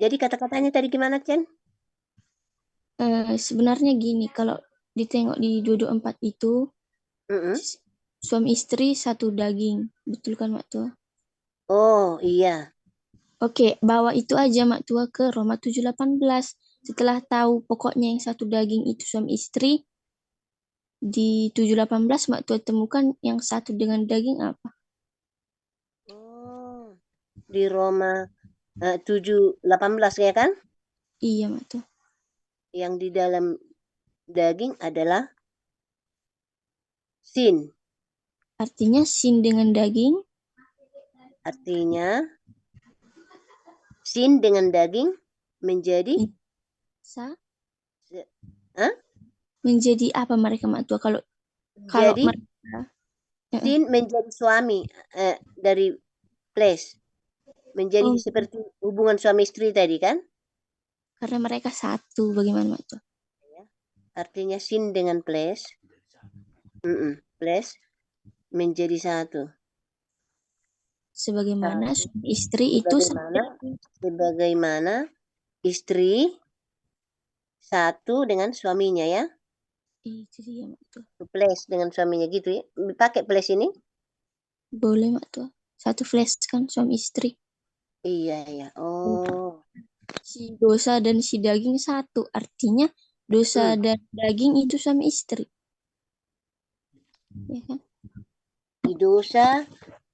Jadi kata-katanya tadi gimana, Chen? Sebenarnya gini, kalau ditengok di 2:24 itu suami istri satu daging, betul kan, Mak Tua? Oh iya. Oke, bawa itu aja, Mak Tua, ke Roma 7:18. Setelah tahu pokoknya yang satu daging itu suami istri, di 7:18 Mak Tua temukan yang satu dengan daging apa? Oh, di Roma 7:18 ya kan? Iya, Mak Tua. Yang di dalam daging adalah sin. Artinya sin dengan daging? Artinya sin dengan daging menjadi menjadi apa mereka, Mak Tua? Kalau mereka sin menjadi suami dari flesh. Menjadi seperti hubungan suami istri tadi kan? Karena mereka satu, bagaimana, Mak Tua? Artinya sin dengan flesh. Flesh menjadi satu. Sebagaimana suami istri itu sebagaimana istri satu dengan suaminya ya. Itu dia, Mak Tua. Flash dengan suaminya gitu ya. Pakai flash ini? Boleh, Mak Tua. Satu flash kan suami istri. Iya. Oh. Si dosa dan si daging satu. Artinya dosa dan daging itu suami istri. Ya kan? Di dosa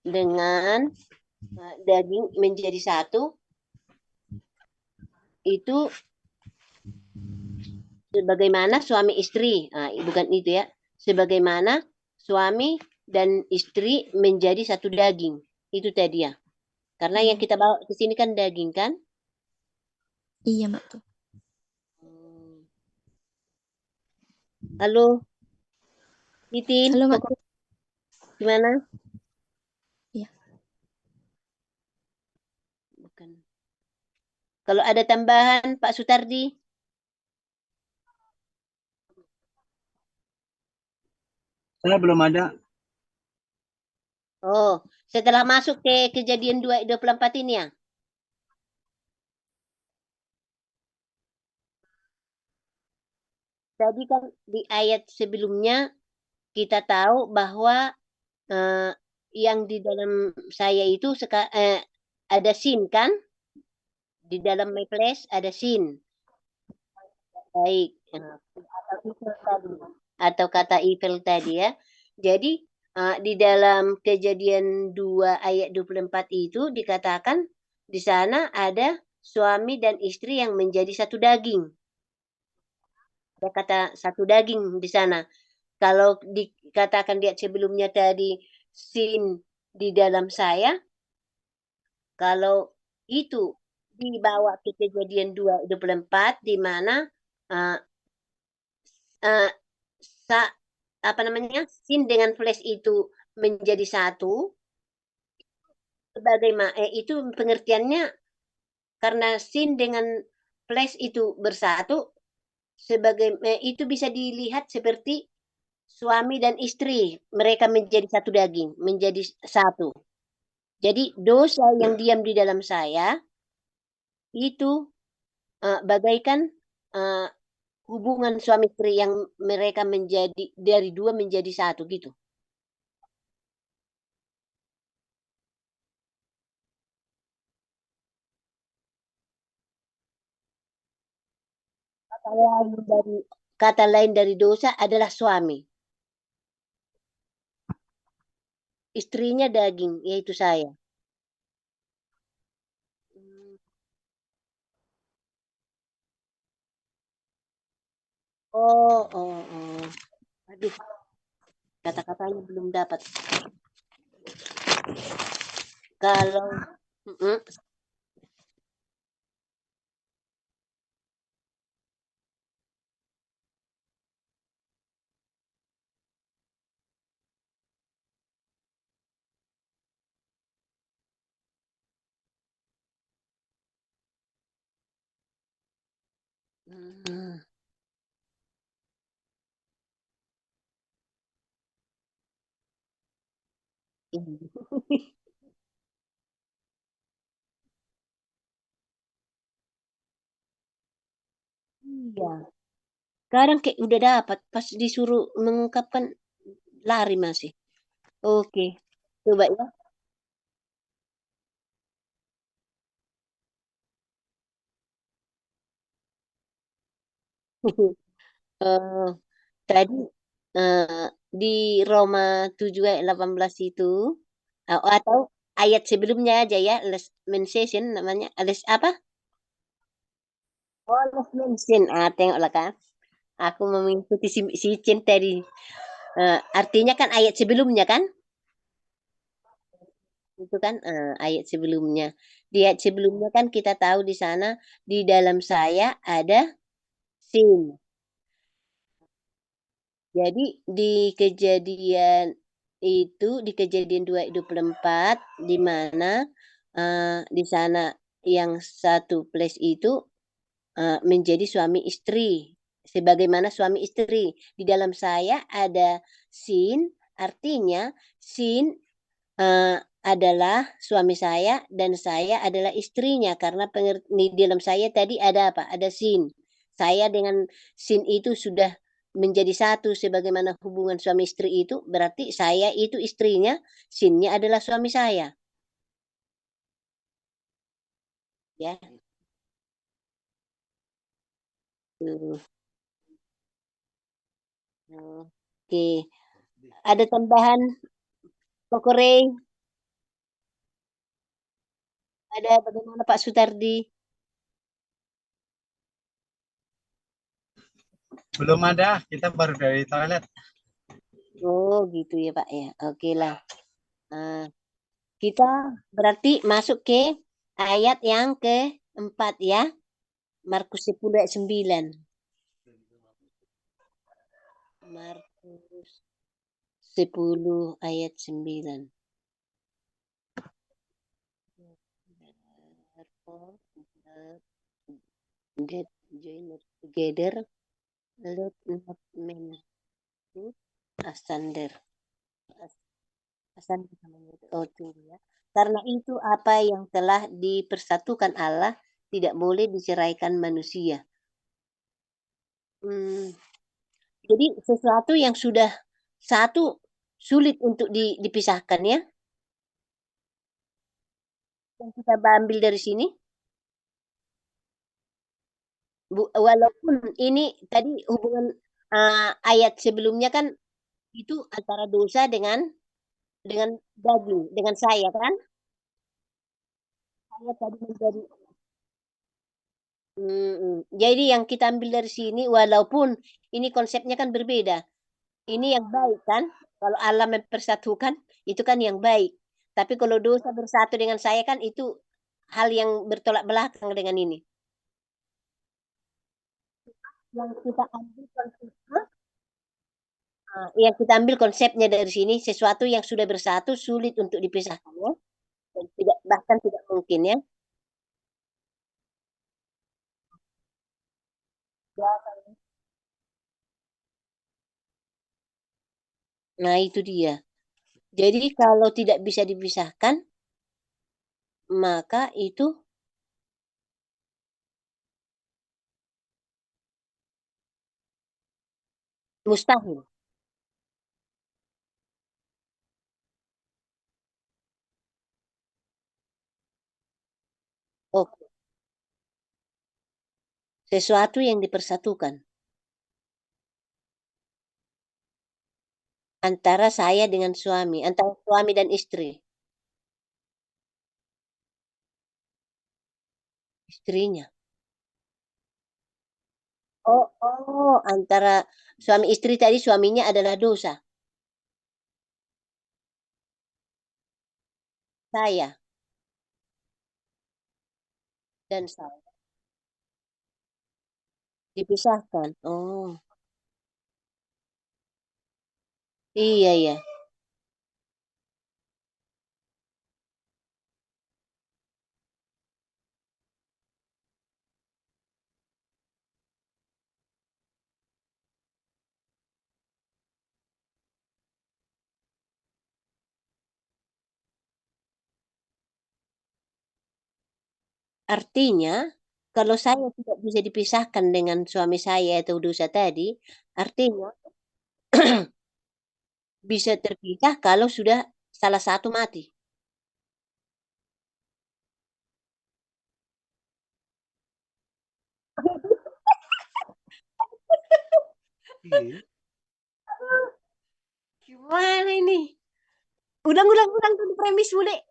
dengan daging menjadi satu, itu sebagaimana suami istri. Bukan itu ya. Sebagaimana suami dan istri menjadi satu daging. Itu tadi ya. Karena yang kita bawa ke sini kan daging kan? Iya, Mbak. Tuh. Halo, Titin. Halo, Mbak. Gimana? Iya. Bukan. Kalau ada tambahan, Pak Sutardi? Saya belum ada. Oh, setelah masuk ke kejadian 2:24 ini ya? Tadi kan di ayat sebelumnya kita tahu bahwa yang di dalam saya itu ada sin kan? Di dalam my flesh ada sin. Baik. Atau kata evil tadi ya. Jadi di dalam kejadian 2 ayat 24 itu dikatakan di sana ada suami dan istri yang menjadi satu daging. Ada kata satu daging di sana. Kalau dikatakan di ayat sebelumnya tadi sin di dalam saya, kalau itu dibawa ke kejadian 2:24 di mana apa namanya sin dengan flesh itu menjadi satu, sebagaimana itu pengertiannya karena sin dengan flesh itu bersatu, itu bisa dilihat seperti suami dan istri, mereka menjadi satu daging, menjadi satu. Jadi dosa yang diam di dalam saya itu bagaikan hubungan suami istri yang mereka menjadi dari dua menjadi satu gitu. Kata lain dari dosa adalah suami. Istrinya daging, yaitu saya. Oh. Aduh, kata-katanya belum dapat. Kalau iya. Sekarang kayak udah dapat, pas disuruh mengungkapkan lari masih. Oke, coba ya. Tadi di Roma 7 ayat 18 itu atau ayat sebelumnya aja ya, last mention namanya, last apa? Oh, last mention. Tengoklah kan. Aku mengikuti si Cin tadi. Artinya kan ayat sebelumnya kan? Itu kan ayat sebelumnya. Di ayat sebelumnya kan kita tahu di sana di dalam saya ada sin. Jadi di kejadian itu di kejadian 2:24 di mana di sana yang satu place itu menjadi suami istri. Sebagaimana suami istri. Di dalam saya ada sin, artinya sin adalah suami saya dan saya adalah istrinya. Karena di dalam saya tadi ada apa? Ada sin. Saya dengan sin itu sudah menjadi satu sebagaimana hubungan suami istri itu. Berarti saya itu istrinya, sinnya adalah suami saya. Ya. Oke. Ada tambahan, Pak Korey? Ada bagaimana Pak Sutardi? Belum ada, kita baru dari toilet. Oh gitu ya Pak ya. Oke lah. Kita berarti masuk ke ayat yang keempat ya. Markus 10 ayat 9. Markus 10 ayat 9. Get joined together. Let not men put asunder. Asunder namanya itu. Oh tunggu ya. Karena itu apa yang telah dipersatukan Allah tidak boleh diceraikan manusia. Jadi sesuatu yang sudah satu sulit untuk dipisahkan ya. Yang kita ambil dari sini. Walaupun ini tadi hubungan ayat sebelumnya kan itu antara dosa dengan daging, dengan saya kan. Saya tadi menjadi jadi yang kita ambil dari sini walaupun ini konsepnya kan berbeda. Ini yang baik kan? Kalau Allah mempersatukan itu kan yang baik. Tapi kalau dosa bersatu dengan saya kan itu hal yang bertolak belakang dengan ini. Yang kita ambil konsepnya, konsepnya dari sini sesuatu yang sudah bersatu sulit untuk dipisahkan ya. Dan bahkan tidak mungkin ya. Nah itu dia. Jadi kalau tidak bisa dipisahkan, maka itu mustahil. Oke. Sesuatu yang dipersatukan antara saya dengan suami, antara suami dan istri. Istrinya. Oh, antara suami istri tadi suaminya adalah dosa. Saya dan saya dipisahkan. Oh, iya ya. Artinya, kalau saya tidak bisa dipisahkan dengan suami saya atau dosa tadi, artinya bisa terpisah kalau sudah salah satu mati. Gimana ini? Ulang tuh premis boleh.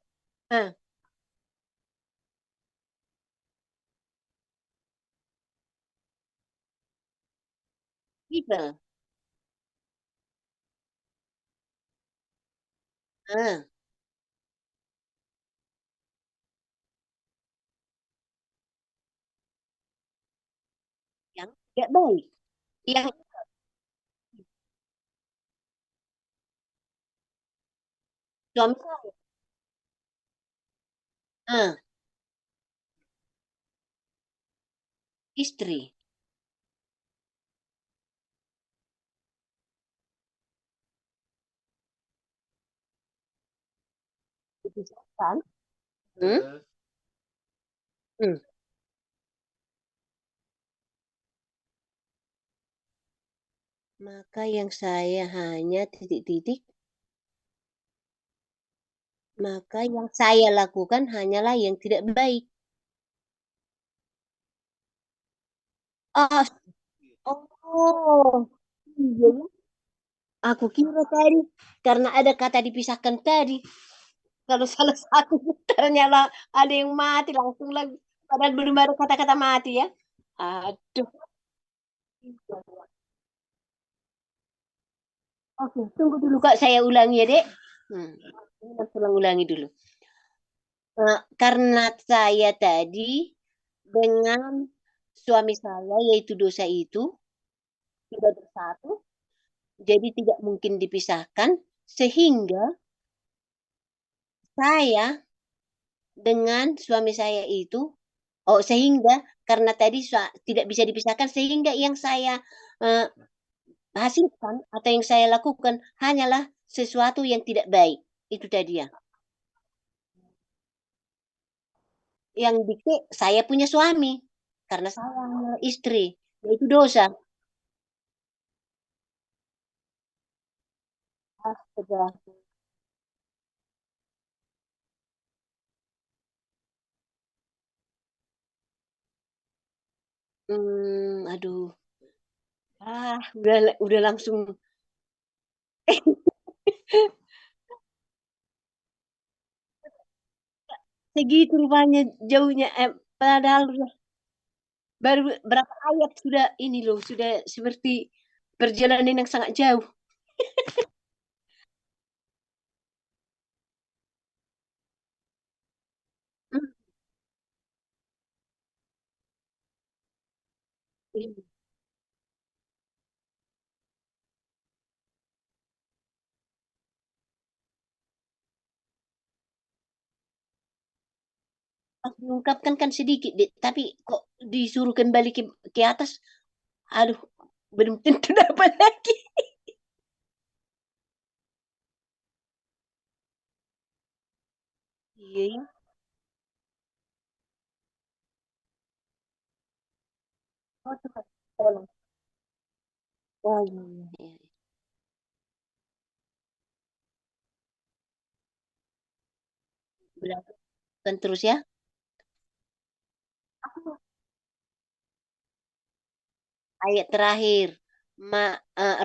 Ah, people. Ah, yang tidak baik. Yang suami saya. Ah, istri. Dipisahkan. Hmm? Hmm. Maka yang saya hanya titik-titik, maka yang saya lakukan hanyalah yang tidak baik. Oh, oh, iya ya. Aku kira tadi karena ada kata dipisahkan tadi. kalau salah satu ternyata ada yang mati langsung lagi. Padahal belum ada kata-kata mati ya. Aduh. Oke, tunggu dulu Kak, saya ulangi ya, Dek. Ulangi dulu. Karena saya tadi dengan suami saya, yaitu dosa itu, tidak bersatu, jadi tidak mungkin dipisahkan, sehingga saya dengan suami saya itu, sehingga karena tadi tidak bisa dipisahkan, sehingga yang saya hasilkan atau yang saya lakukan hanyalah sesuatu yang tidak baik. Itu tadi ya. Yang dikte saya punya suami karena saya istri, itu dosa. Astaga. Aduh. Udah langsung. Segitu rupanya jauhnya, padahal baru berapa ayat sudah ini loh, sudah seperti perjalanan yang sangat jauh. Diungkapkan kan sedikit, tapi kok disuruhkan balik ke atas, aduh, belum tentu dapat lagi. Iya ya. Oh iya. Belajarkan terus ya. Ayat terakhir.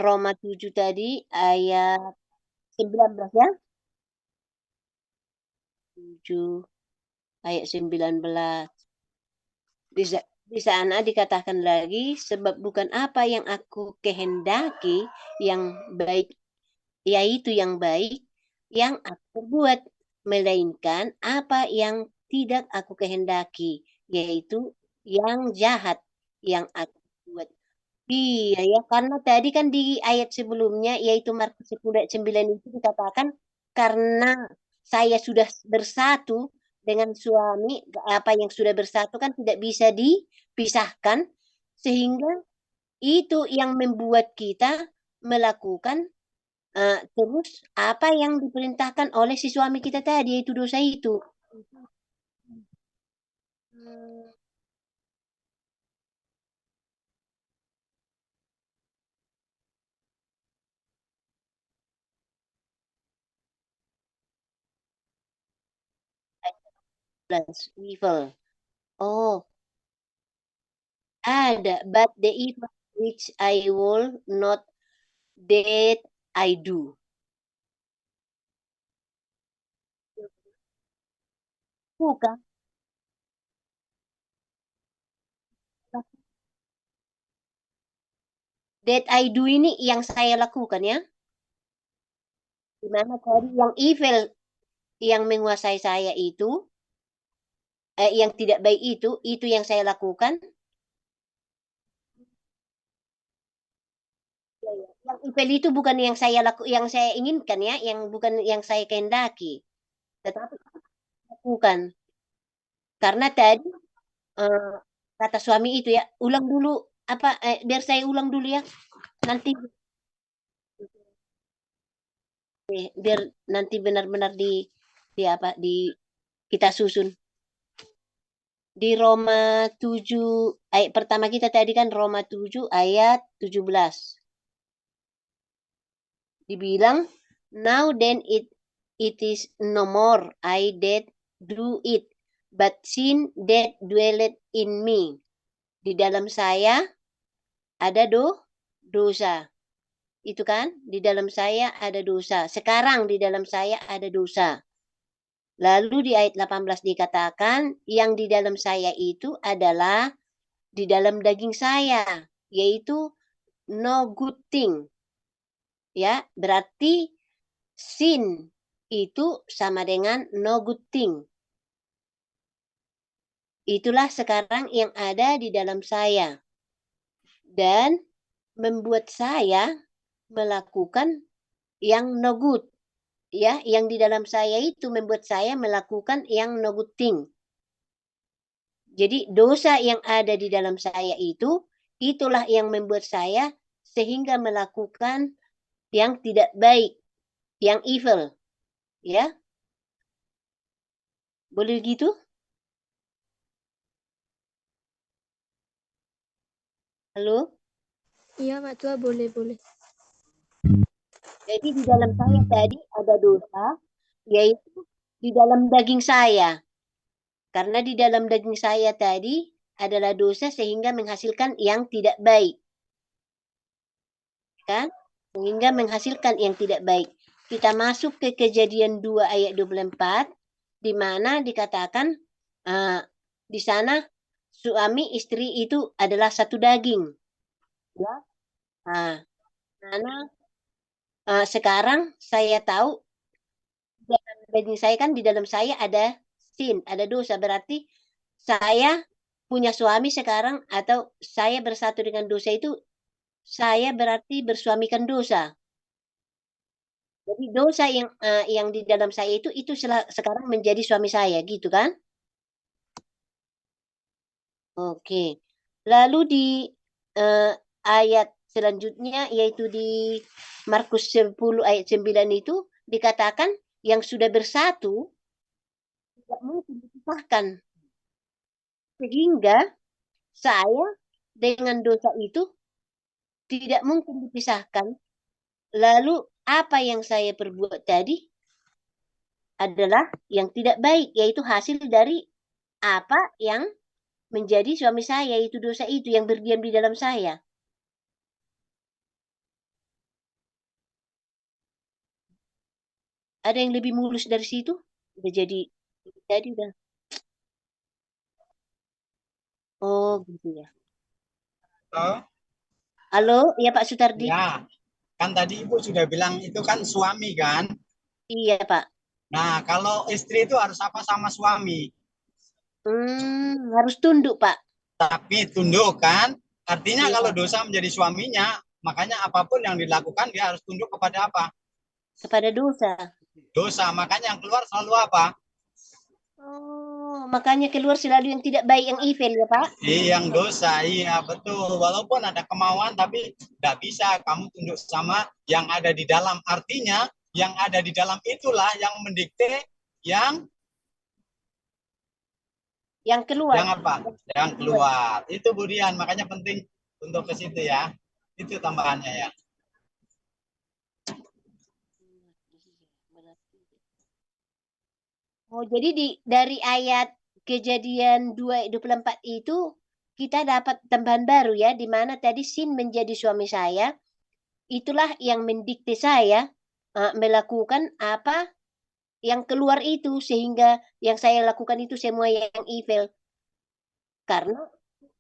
Roma 7 tadi ayat 19 ya. 7 ayat 19. Di sana dikatakan lagi, sebab bukan apa yang aku kehendaki yang baik, yaitu yang baik yang aku perbuat, melainkan apa yang tidak aku kehendaki, yaitu yang jahat yang aku buat. Iya ya, karena tadi kan di ayat sebelumnya, yaitu Markus 10 ayat 9 itu dikatakan, karena saya sudah bersatu dengan suami, apa yang sudah bersatu kan tidak bisa dipisahkan, sehingga itu yang membuat kita melakukan terus apa yang diperintahkan oleh si suami kita tadi, yaitu dosa itu. Plus evil. Oh, ada, but the evil which I will not that I do. Bukan. That I do ini yang saya lakukan ya. Dimana tadi yang evil yang menguasai saya itu, yang tidak baik itu yang saya lakukan. Yang evil itu bukan yang yang saya inginkan ya, yang bukan yang saya kehendaki, tetapi lakukan. Karena tadi kata suami itu ya, ulang dulu apa, biar saya ulang dulu ya, nanti biar nanti benar-benar di kita susun. Di Roma 7 ayat pertama kita tadi kan Roma 7 ayat 17. Dibilang, now then it is no more I that do it, but sin that dwelleth in me. Di dalam saya ada dosa. Itu kan, di dalam saya ada dosa. Sekarang di dalam saya ada dosa. Lalu di ayat 18 dikatakan yang di dalam saya itu adalah di dalam daging saya, yaitu no good thing. Ya, berarti sin itu sama dengan no good thing. Itulah sekarang yang ada di dalam saya. Dan membuat saya melakukan yang no good. Ya, yang di dalam saya itu membuat saya melakukan yang no good thing. Jadi dosa yang ada di dalam saya itu, itulah yang membuat saya sehingga melakukan yang tidak baik, yang evil. Ya. Boleh gitu? Halo? Iya, Pak Tua, boleh. Jadi di dalam saya tadi ada dosa, yaitu di dalam daging saya. Karena di dalam daging saya tadi adalah dosa sehingga menghasilkan yang tidak baik. Kan? Sehingga menghasilkan yang tidak baik. Kita masuk ke Kejadian 2 ayat 24, di mana dikatakan di sana suami istri itu adalah satu daging. Ya. Nah, karena sekarang saya tahu dalam daging saya kan di dalam saya ada sin, ada dosa. Berarti saya punya suami sekarang atau saya bersatu dengan dosa itu, saya berarti bersuamikan dosa. Jadi dosa yang di dalam saya itu sekarang menjadi suami saya, gitu kan? Oke. Lalu di ayat selanjutnya yaitu di Markus 10 ayat 9 itu dikatakan yang sudah bersatu tidak mungkin dipisahkan. Sehingga saya dengan dosa itu tidak mungkin dipisahkan. Lalu apa yang saya perbuat tadi adalah yang tidak baik, yaitu hasil dari apa yang menjadi suami saya, yaitu dosa itu yang berdiam di dalam saya. Ada yang lebih mulus dari situ? Udah jadi udah. Oh, gitu ya. Halo? Halo, ya Pak Sutardi? Ya, kan tadi Ibu sudah bilang itu kan suami kan? Iya, Pak. Nah, kalau istri itu harus apa sama suami? Harus tunduk, Pak. Tapi tunduk kan? Artinya Iya. kalau dosa menjadi suaminya, makanya apapun yang dilakukan dia harus tunduk kepada apa? Kepada dosa. Dosa, makanya yang keluar selalu apa? Oh, makanya keluar selalu yang tidak baik, yang evil ya, Pak? Yang dosa, iya betul. Walaupun ada kemauan, tapi tidak bisa kamu tunduk sama yang ada di dalam. Artinya, yang ada di dalam itulah yang mendikte yang keluar. Yang apa? Yang keluar. Itu Budian, makanya penting untuk ke situ ya. Itu tambahannya ya. Oh, jadi dari ayat Kejadian 2:24 itu kita dapat tambahan baru ya, di mana tadi sin menjadi suami saya, itulah yang mendikte saya melakukan apa yang keluar itu, sehingga yang saya lakukan itu semua yang evil. Karena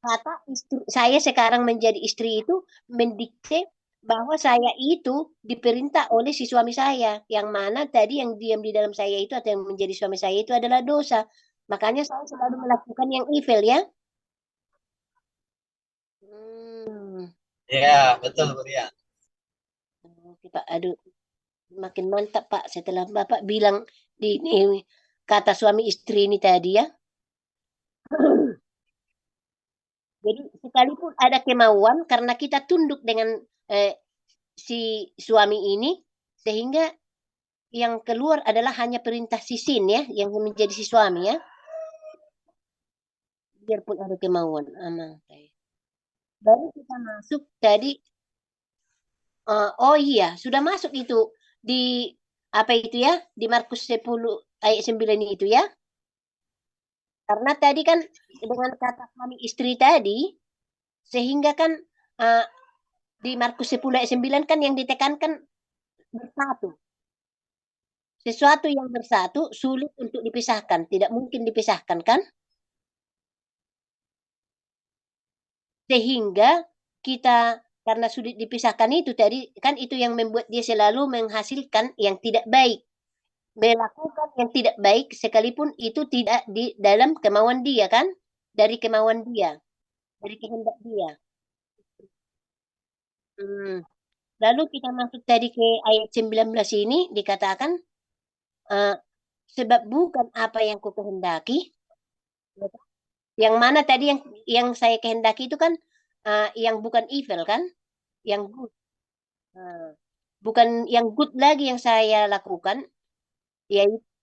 kata istri, saya sekarang menjadi istri itu mendikte bahwa saya itu diperintah oleh si suami saya, yang mana tadi yang diam di dalam saya itu atau yang menjadi suami saya itu adalah dosa. Makanya saya selalu melakukan yang evil ya. Ya, betul Budian. Oke Pak, aduh, makin mantap Pak setelah Bapak bilang di ini, kata suami istri ini tadi ya. Jadi sekalipun ada kemauan karena kita tunduk dengan si suami ini, sehingga yang keluar adalah hanya perintah si sin ya, yang menjadi si suami ya. Biarpun ada kemauan. Baru kita masuk tadi. Oh iya, sudah masuk itu di apa itu ya? Di Markus 10 ayat 9 itu ya. Karena tadi kan dengan kata suami istri tadi, sehingga kan di Markus 10 ayat 9 kan yang ditekankan bersatu. Sesuatu yang bersatu sulit untuk dipisahkan, tidak mungkin dipisahkan kan? Sehingga kita karena sulit dipisahkan itu tadi kan itu yang membuat dia selalu menghasilkan yang tidak baik. Melakukan yang tidak baik sekalipun itu tidak di dalam kemauan dia kan? Dari kemauan dia, dari kehendak dia. Lalu kita masuk tadi ke ayat 19 ini dikatakan sebab bukan apa yang ku kehendaki. Yang mana tadi yang saya kehendaki itu kan yang bukan evil kan? Yang good. Bukan yang good lagi yang saya lakukan.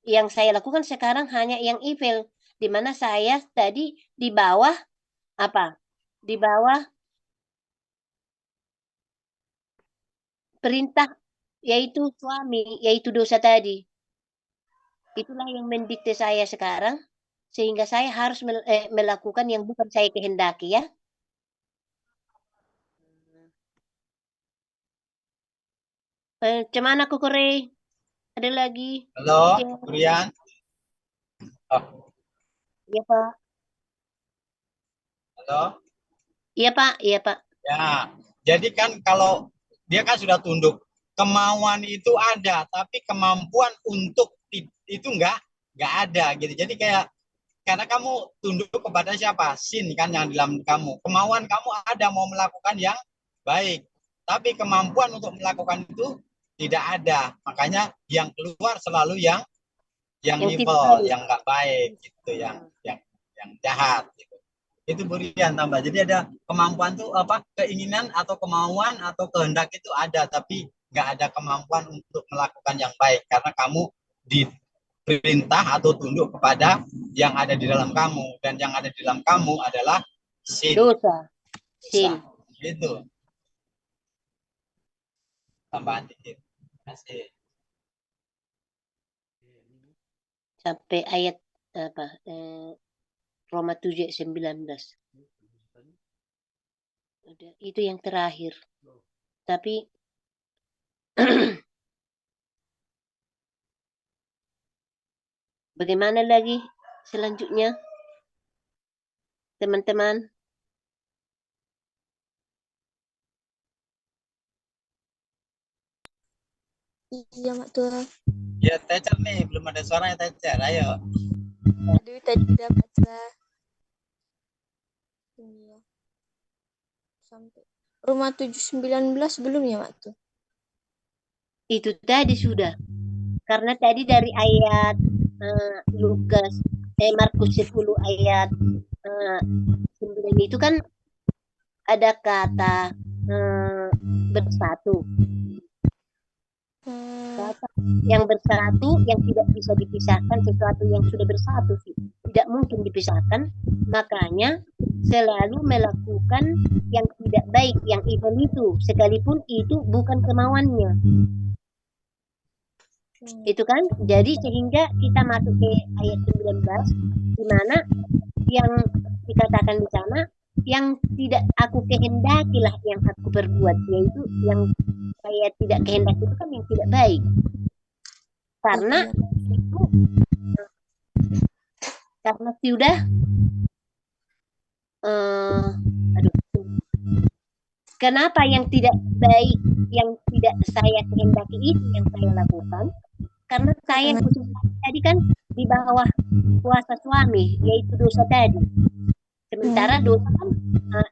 Yang saya lakukan sekarang hanya yang evil. Di mana saya tadi di bawah apa? Di bawah perintah yaitu suami, yaitu dosa tadi. Itulah yang mendikte saya sekarang. Sehingga saya harus melakukan yang bukan saya kehendaki ya. Cuman aku Kore. Ada lagi. Halo, Brian. Oh. Iya Pak. Halo. Iya Pak, iya Pak. Ya, jadi kan kalau dia kan sudah tunduk, kemauan itu ada, tapi kemampuan untuk itu enggak ada gitu. Jadi kayak karena kamu tunduk kepada siapa? Sin kan yang di dalam kamu. Kemauan kamu ada mau melakukan yang baik, tapi kemampuan untuk melakukan itu tidak ada. Makanya yang keluar selalu yang evil, yang enggak baik gitu, yang jahat gitu. Itu Burian tambah. Jadi ada kemampuan tuh apa? Keinginan atau kemauan atau kehendak itu ada, tapi enggak ada kemampuan untuk melakukan yang baik karena kamu diperintah atau tunduk kepada yang ada di dalam kamu, dan yang ada di dalam kamu adalah sin. Dosa. Sin. Gitu. Tambahan dikit. Kasih. Sampai ayat apa? Roma 7:19. Itu yang terakhir. Tapi bagaimana lagi selanjutnya, teman-teman? Iya, Mak Tua. Ya, teacher nih, belum ada suaranya teacher. Ayo. Aduh, tadi udah baca. Iya. Sampai Roma 7:19 belum ya, Mak Tua? Itu tadi sudah. Karena tadi dari ayat Markus 10 ayat 9 itu kan ada kata bersatu. Kata yang bersatu yang tidak bisa dipisahkan, sesuatu yang sudah bersatu tidak mungkin dipisahkan, makanya selalu melakukan yang tidak baik, yang evil itu, sekalipun itu bukan kemauannya. Itu kan, jadi sehingga kita masuk ke ayat 19 di mana yang dikatakan di sana yang tidak aku kehendaki lah yang aku berbuat, yaitu yang saya tidak kehendaki itu kan yang tidak baik. Karena itu karena sudah kenapa yang tidak baik, yang tidak saya kehendaki itu yang saya lakukan? Karena saya khusus tadi kan di bawah kuasa suami, yaitu dosa tadi. Sementara dosa kan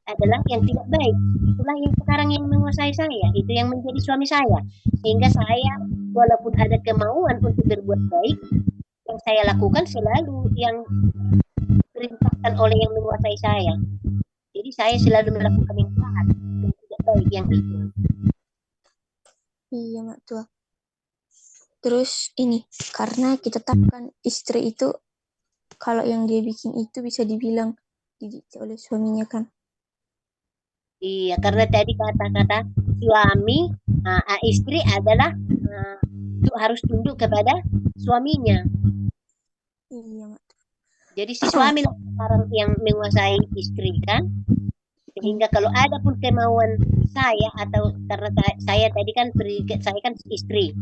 adalah yang tidak baik. Itulah yang sekarang yang menguasai saya, itu yang menjadi suami saya. Sehingga saya walaupun ada kemauan untuk berbuat baik, yang saya lakukan selalu yang diperintahkan oleh yang menguasai saya. Jadi saya selalu melakukan yang jahat, yang tidak baik, yang itu. Iya, Mak Tua. Terus ini, karena kita tetapkan istri itu, kalau yang dia bikin itu bisa dibilang didikte oleh suaminya kan? Iya, karena tadi kata-kata suami, istri adalah harus tunduk kepada suaminya. Iya, Mak. Jadi si suami sekarang yang menguasai istri kan? Sehingga kalau ada pun kemauan saya atau karena saya tadi kan saya kan istri.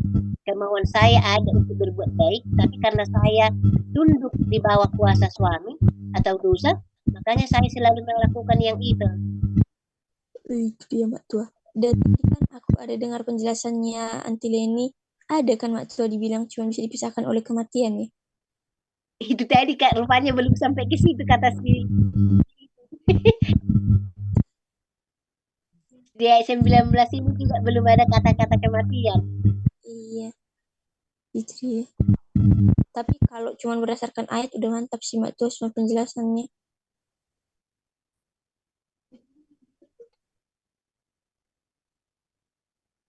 kemauan saya ada untuk berbuat baik, tapi karena saya tunduk di bawah kuasa suami atau dosa, makanya saya selalu melakukan yang itu. Itu dia Mak Tua. Dan tadi kan aku ada dengar penjelasannya Anti Leni, ada kan Mak Tua dibilang cuma bisa dipisahkan oleh kematian ya. Itu tadi Kak, rupanya belum sampai ke situ kata si di ayat 19 ini juga belum ada kata-kata kematian. Iya, itu dia. Tapi kalau cuma berdasarkan ayat udah mantap sih Mak Tua semua penjelasannya.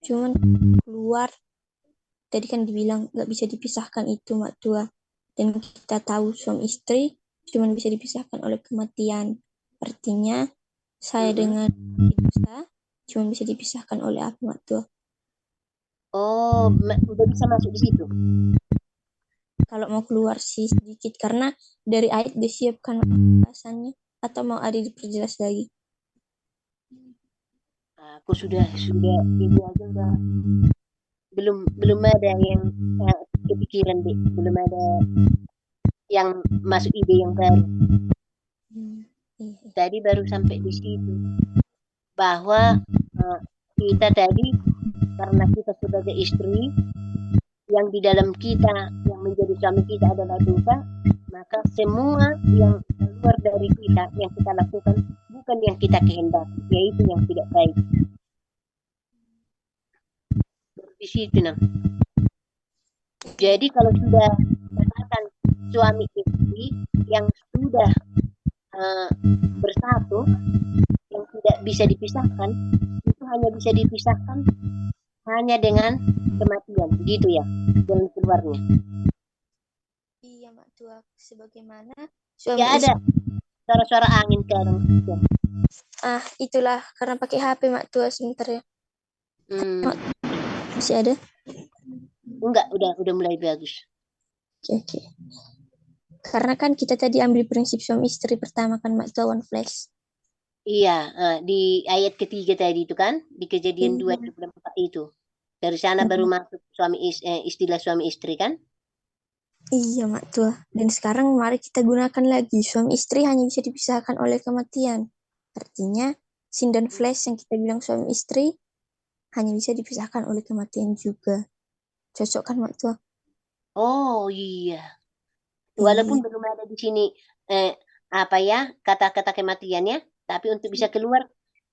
Cuman keluar, tadi kan dibilang nggak bisa dipisahkan itu Mak Tua. Dan kita tahu suami istri cuma bisa dipisahkan oleh kematian. Artinya saya dengan dosa cuma bisa dipisahkan oleh apa Mak Tua? Oh, udah bisa masuk di situ. Kalau mau keluar sih sedikit karena dari ayat disiapkan bahasannya atau mau ada diperjelas lagi. Aku sudah ini aja udah belum ada yang kepikiran deh, belum ada yang masuk ide yang baru. Tadi baru sampai di situ bahwa kita tadi karena kita sebagai istri yang di dalam kita yang menjadi suami kita adalah dosa, maka semua yang keluar dari kita yang kita lakukan bukan yang kita kehendaki, yaitu yang tidak baik. Di situ nah. Jadi kalau sudah katakan suami istri yang sudah bersatu, yang tidak bisa dipisahkan, itu hanya bisa dipisahkan hanya dengan kematian, gitu ya, jalan keluarnya. Iya Mak Tua, sebagaimana suami Ya ada suara-suara angin kadang. Itulah karena pakai HP Mak Tua sebentar ya. Masih ada? Enggak, udah mulai bagus. Oke. Karena kan kita tadi ambil prinsip suami istri pertama kan Mak Tua one flesh. Iya, di ayat ketiga tadi itu kan, di Kejadian 2:24 itu. Dari sana baru masuk istilah suami istri kan? Iya Mak Tua. Dan sekarang mari kita gunakan lagi suami istri hanya bisa dipisahkan oleh kematian. Artinya sin dan flesh yang kita bilang suami istri hanya bisa dipisahkan oleh kematian juga. Cocok kan Mak Tua? Oh iya. Walaupun belum ada di sini kata-kata kematiannya, tapi untuk bisa keluar,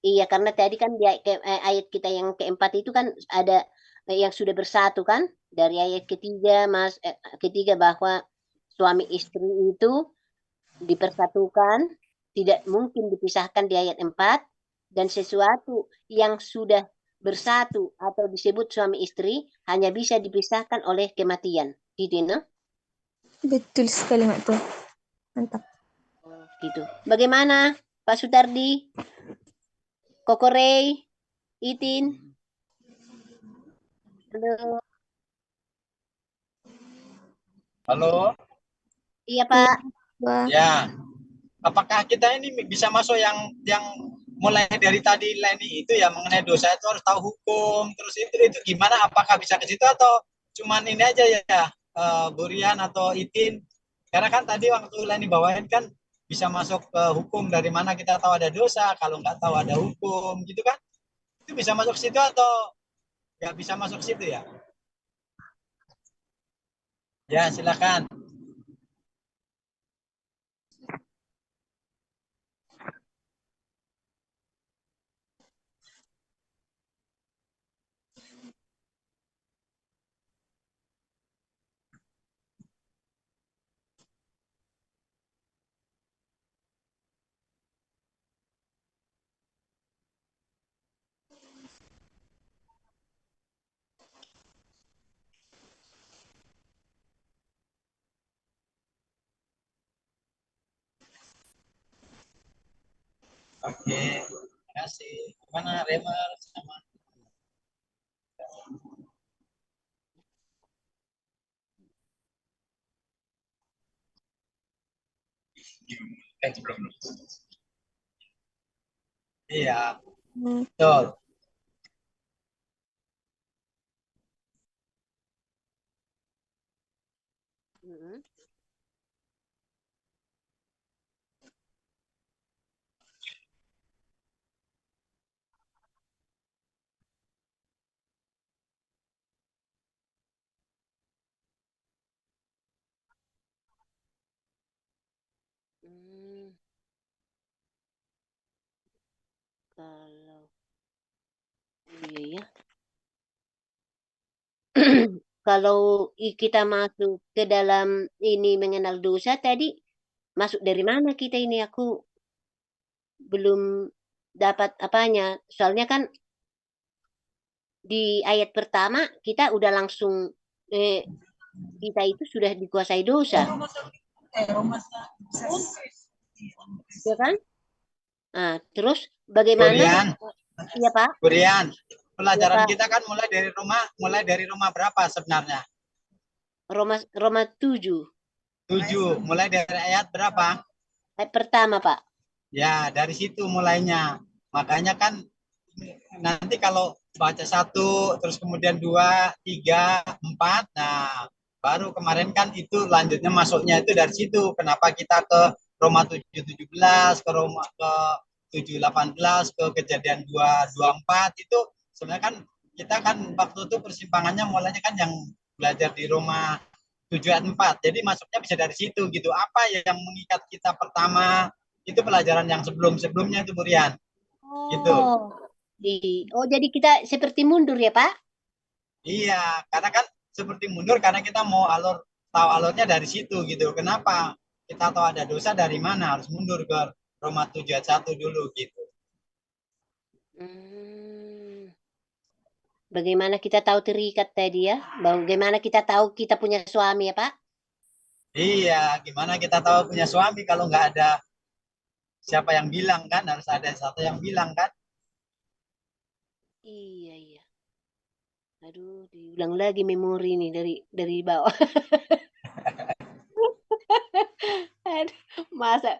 iya karena tadi kan di ayat kita yang keempat itu kan ada yang sudah bersatu kan, dari ayat ketiga bahwa suami istri itu dipersatukan, tidak mungkin dipisahkan di ayat 4, dan sesuatu yang sudah bersatu atau disebut suami istri hanya bisa dipisahkan oleh kematian. Gitu, no? Betul sekali Mak Tua. Mantap. Gitu. Bagaimana Pak Sutardi? Kokorei? Itin? Halo. Halo. Iya Pak. Ya. Apakah kita ini bisa masuk yang mulai dari tadi Leni itu ya mengenai dosa itu harus tahu hukum, terus itu gimana? Apakah bisa ke situ atau cuman ini aja ya Burian atau Itin? Karena kan tadi waktu Leni bawain kan bisa masuk ke hukum, dari mana kita tahu ada dosa kalau nggak tahu ada hukum gitu kan? Itu bisa masuk ke situ atau nggak bisa masuk ke situ ya? Ya silakan. Oke, terima kasih. Mana Remer sama iya, betul. Mm-mm. Hmm, kalau iya ya. Kalau kita masuk ke dalam ini mengenal dosa tadi, masuk dari mana kita ini? Aku belum dapat apanya. Soalnya kan di ayat pertama kita udah langsung kita itu sudah dikuasai dosa, ya kan? Nah, terus bagaimana? Burian, Iya Pak, Burian, iya pelajaran Pak. kita kan mulai dari Roma berapa sebenarnya? Roma 7 7, mulai dari ayat berapa? ayat pertama Pak. Ya, dari situ mulainya. Makanya kan nanti kalau baca 1, terus kemudian 2, 3, 4, nah baru kemarin kan itu lanjutnya masuknya itu dari situ. Kenapa kita ke Roma 7:17, ke Roma ke 7:18, ke Kejadian 2:24 itu sebenarnya kan kita kan waktu itu persimpangannya mulainya kan yang belajar di Roma 7:4. Jadi masuknya bisa dari situ gitu. Apa yang mengikat kita pertama itu pelajaran yang sebelum-sebelumnya itu Burian. Gitu. Oh, oh jadi kita seperti mundur ya Pak? Iya, karena kan seperti mundur karena kita mau tahu alurnya dari situ gitu. Kenapa? Kita tahu ada dosa dari mana, harus mundur ke Roma 7:1 dulu gitu. Hmm. Bagaimana kita tahu terikat tadi ya? Bagaimana kita tahu kita punya suami ya Pak? Iya, gimana kita tahu punya suami kalau nggak ada siapa yang bilang kan, harus ada satu yang bilang kan. Iya iya. Aduh, diulang lagi memori nih dari bawah. Aduh, masa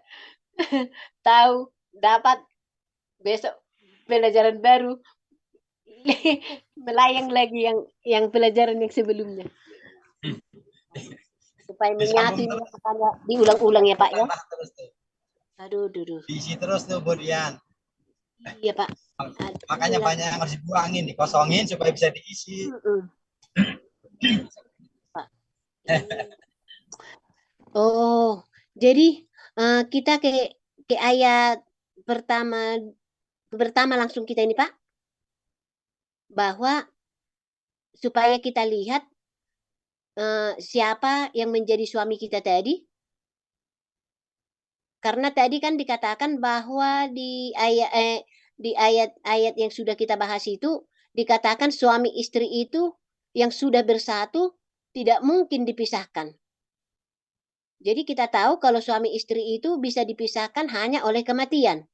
tahu dapat besok pelajaran baru melayang lagi yang pelajaran yang sebelumnya supaya menyatu Disambung ini terus, makanya diulang-ulang ya Pak ya. terus tuh. Aduh, duh. Diisi terus tuh Burian. Iya Pak. Makanya Aduh, banyak yang harus dibuangin, dikosongin supaya bisa diisi. Pak. Oh, jadi kita ke ayat pertama langsung kita ini Pak, bahwa supaya kita lihat siapa yang menjadi suami kita tadi. Karena tadi kan dikatakan bahwa di ayat-ayat yang sudah kita bahas itu dikatakan suami istri itu yang sudah bersatu tidak mungkin dipisahkan. Jadi kita tahu kalau suami istri itu bisa dipisahkan hanya oleh kematian.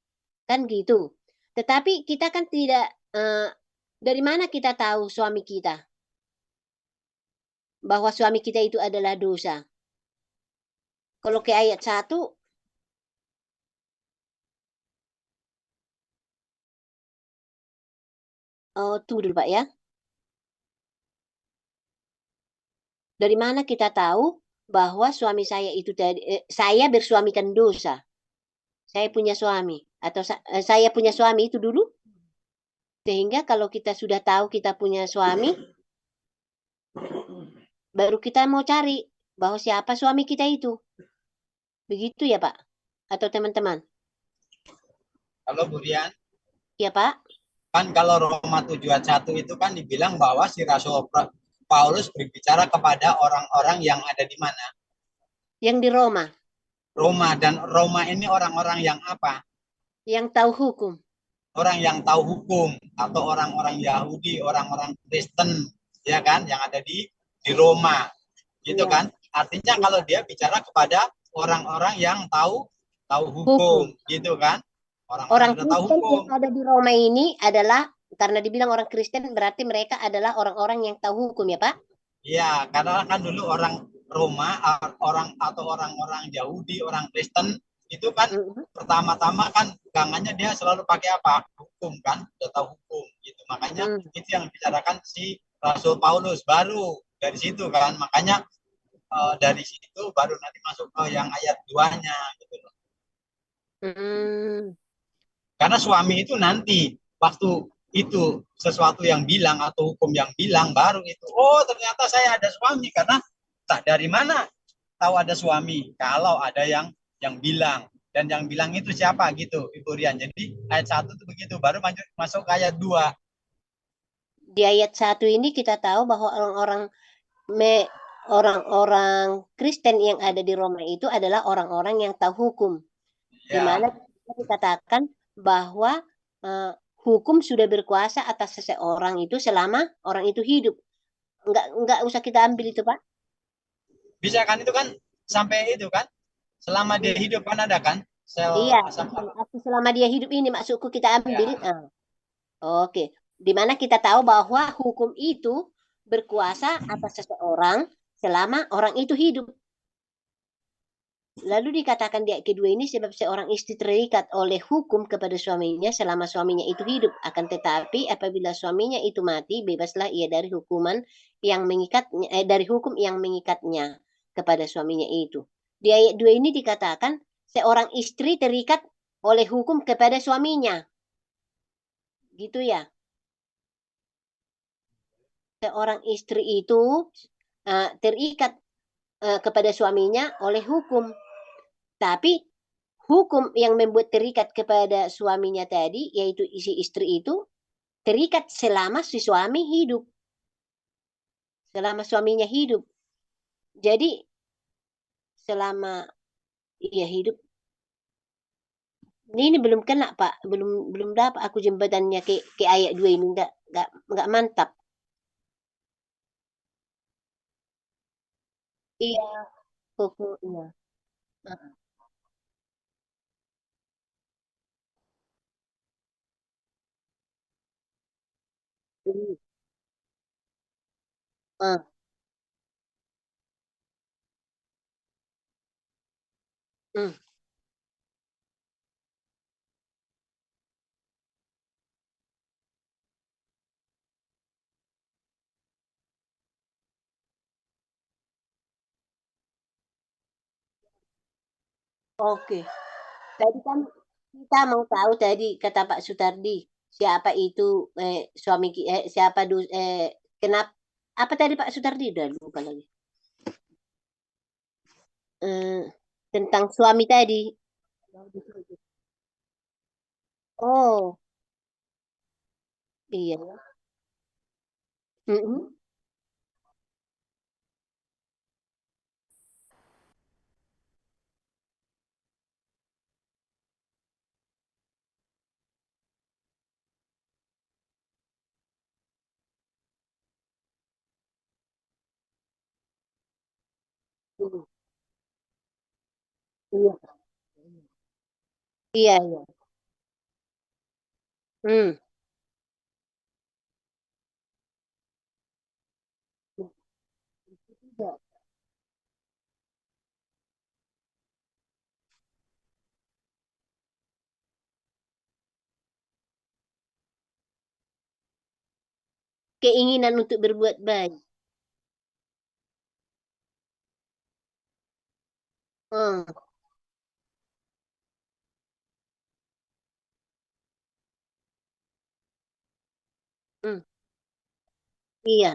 Kan gitu. Tetapi kita kan tidak dari mana kita tahu suami kita? Bahwa suami kita itu adalah dosa. Kalau ke ayat 1 tunggu dulu Pak ya. Dari mana kita tahu bahwa suami saya itu saya bersuamikan dosa? Saya punya suami atau saya punya suami itu dulu? Sehingga kalau kita sudah tahu kita punya suami, baru kita mau cari bahwa siapa suami kita itu. Begitu ya Pak? Atau teman-teman? Kalau Burian, Ya Pak? kan kalau Roma 7:1 itu kan dibilang bahwa si Rasul Paulus berbicara kepada orang-orang yang ada di mana? Yang di Roma. Roma, dan Roma ini orang-orang yang apa? Yang tahu hukum. Orang yang tahu hukum atau orang-orang Yahudi, orang-orang Kristen, ya kan, yang ada di Roma. Gitu Ya. kan? Artinya kalau dia bicara kepada orang-orang yang tahu hukum, gitu kan? Orang yang tahu Kristen hukum. yang ada di Roma ini adalah, karena dibilang orang Kristen berarti mereka adalah orang-orang yang tahu hukum ya Pak? Iya, karena kan dulu orang Roma, orang-orang Yahudi, orang Kristen itu kan pertama-tama kan pegangannya dia selalu pakai apa? Hukum kan, udah tahu hukum gitu. Makanya itu yang dibicarakan si Rasul Paulus baru dari situ kan. Makanya dari situ baru nanti masuk ke yang ayat 2-nya gitu loh. Karena suami itu nanti waktu itu sesuatu yang bilang atau hukum yang bilang baru itu, oh ternyata saya ada suami, karena tak dari mana tahu ada suami kalau ada yang bilang, dan yang bilang itu siapa gitu Ibu Rian. Jadi ayat 1 itu begitu, baru masuk ke ayat 2. Di ayat 1 ini kita tahu bahwa orang-orang Kristen yang ada di Roma itu adalah orang-orang yang tahu hukum. Di mana kita dikatakan bahwa hukum sudah berkuasa atas seseorang itu selama orang itu hidup. Enggak usah kita ambil itu, Pak. Bisa kan, itu kan sampai itu kan selama dia hidup kan ada kan Iya, selama dia hidup ini maksudku kita ambil. Oke, di mana kita tahu bahwa hukum itu berkuasa atas seseorang selama orang itu hidup. Lalu dikatakan di ayat kedua ini, sebab seorang istri terikat oleh hukum kepada suaminya selama suaminya itu hidup. Akan tetapi apabila suaminya itu mati, bebaslah ia dari hukuman yang mengikatnya, dari hukum yang mengikatnya kepada suaminya itu. Di ayat 2 ini dikatakan seorang istri terikat oleh hukum kepada suaminya. Gitu ya. Seorang istri itu terikat kepada suaminya oleh hukum. Tapi hukum yang membuat terikat kepada suaminya tadi, yaitu si istri itu, terikat selama si suami hidup. Selama suaminya hidup. Jadi, selama ia hidup, ini belum kena, Pak. Belum dapat aku jembatannya ke ayat 2 ini. Enggak mantap. Iya, hukumnya. Oke. Tadi kan kita mau tahu tadi kata Pak Sutardi, siapa itu siapa kenapa apa tadi Pak Sutardi, udah lupa lagi. Tentang suami tadi. Oh, iya. Iya. Iya, iya. Keinginan untuk berbuat baik. Iya.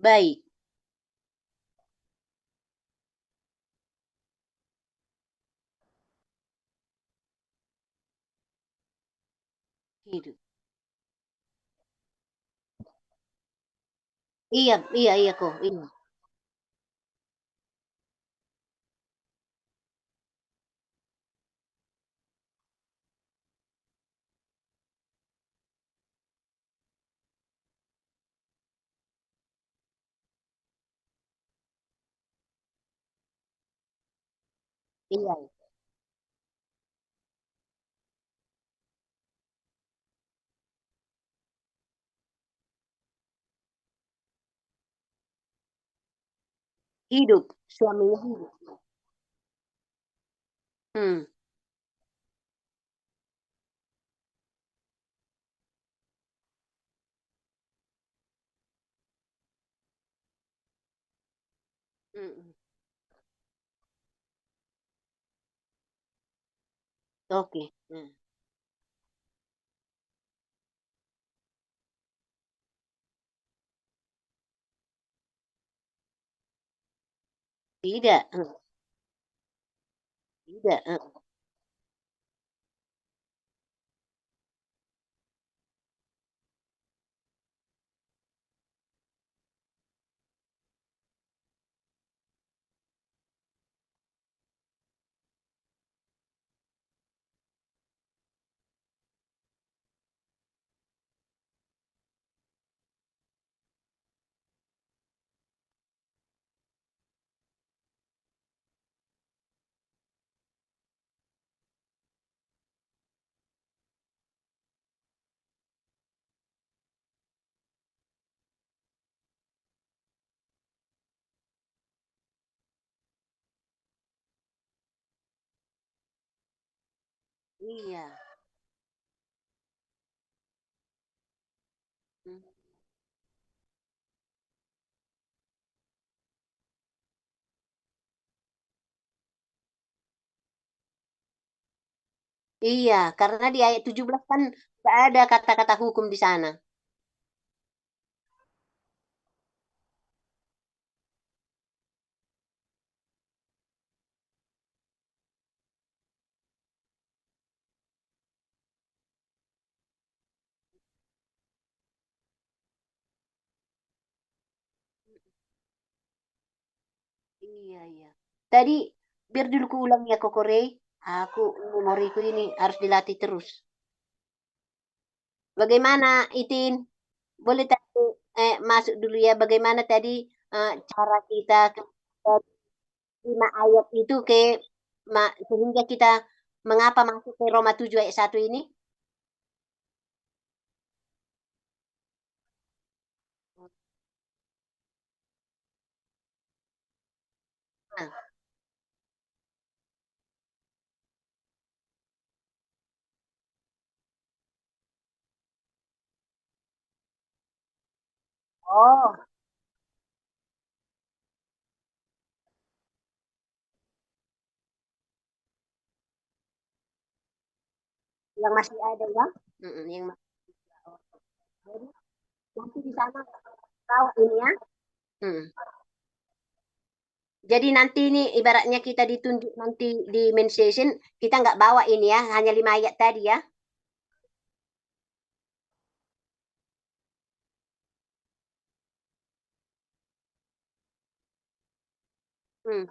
Baik. Hidup. Iya, iya, iya kok. Iya. Iya. Hidup. Suaminya hidup. Hmm. Mm-mm. Oke. Hmm. Tidak. Hmm. Tidak. Hmm. Iya. Hmm. Iya, karena di ayat 17 kan tidak ada kata-kata hukum di sana. Iya, iya. Tadi biar dulu ku ulang ya Kokore. Aku memoriku ini harus dilatih terus. Bagaimana Itin? Boleh tadi masuk dulu ya. Bagaimana tadi cara kita dari 5 ayat itu ke sehingga kita mengapa masuk ke Roma 7 ayat 1 ini? Nah, oh, yang masih ada ya? Mm-mm, yang masih ada. Jadi nanti di sana tahu ini ya. Mm. Jadi nanti ini ibaratnya kita ditunjuk nanti di main session, kita nggak bawa ini ya, hanya 5 ayat tadi ya. Hmm.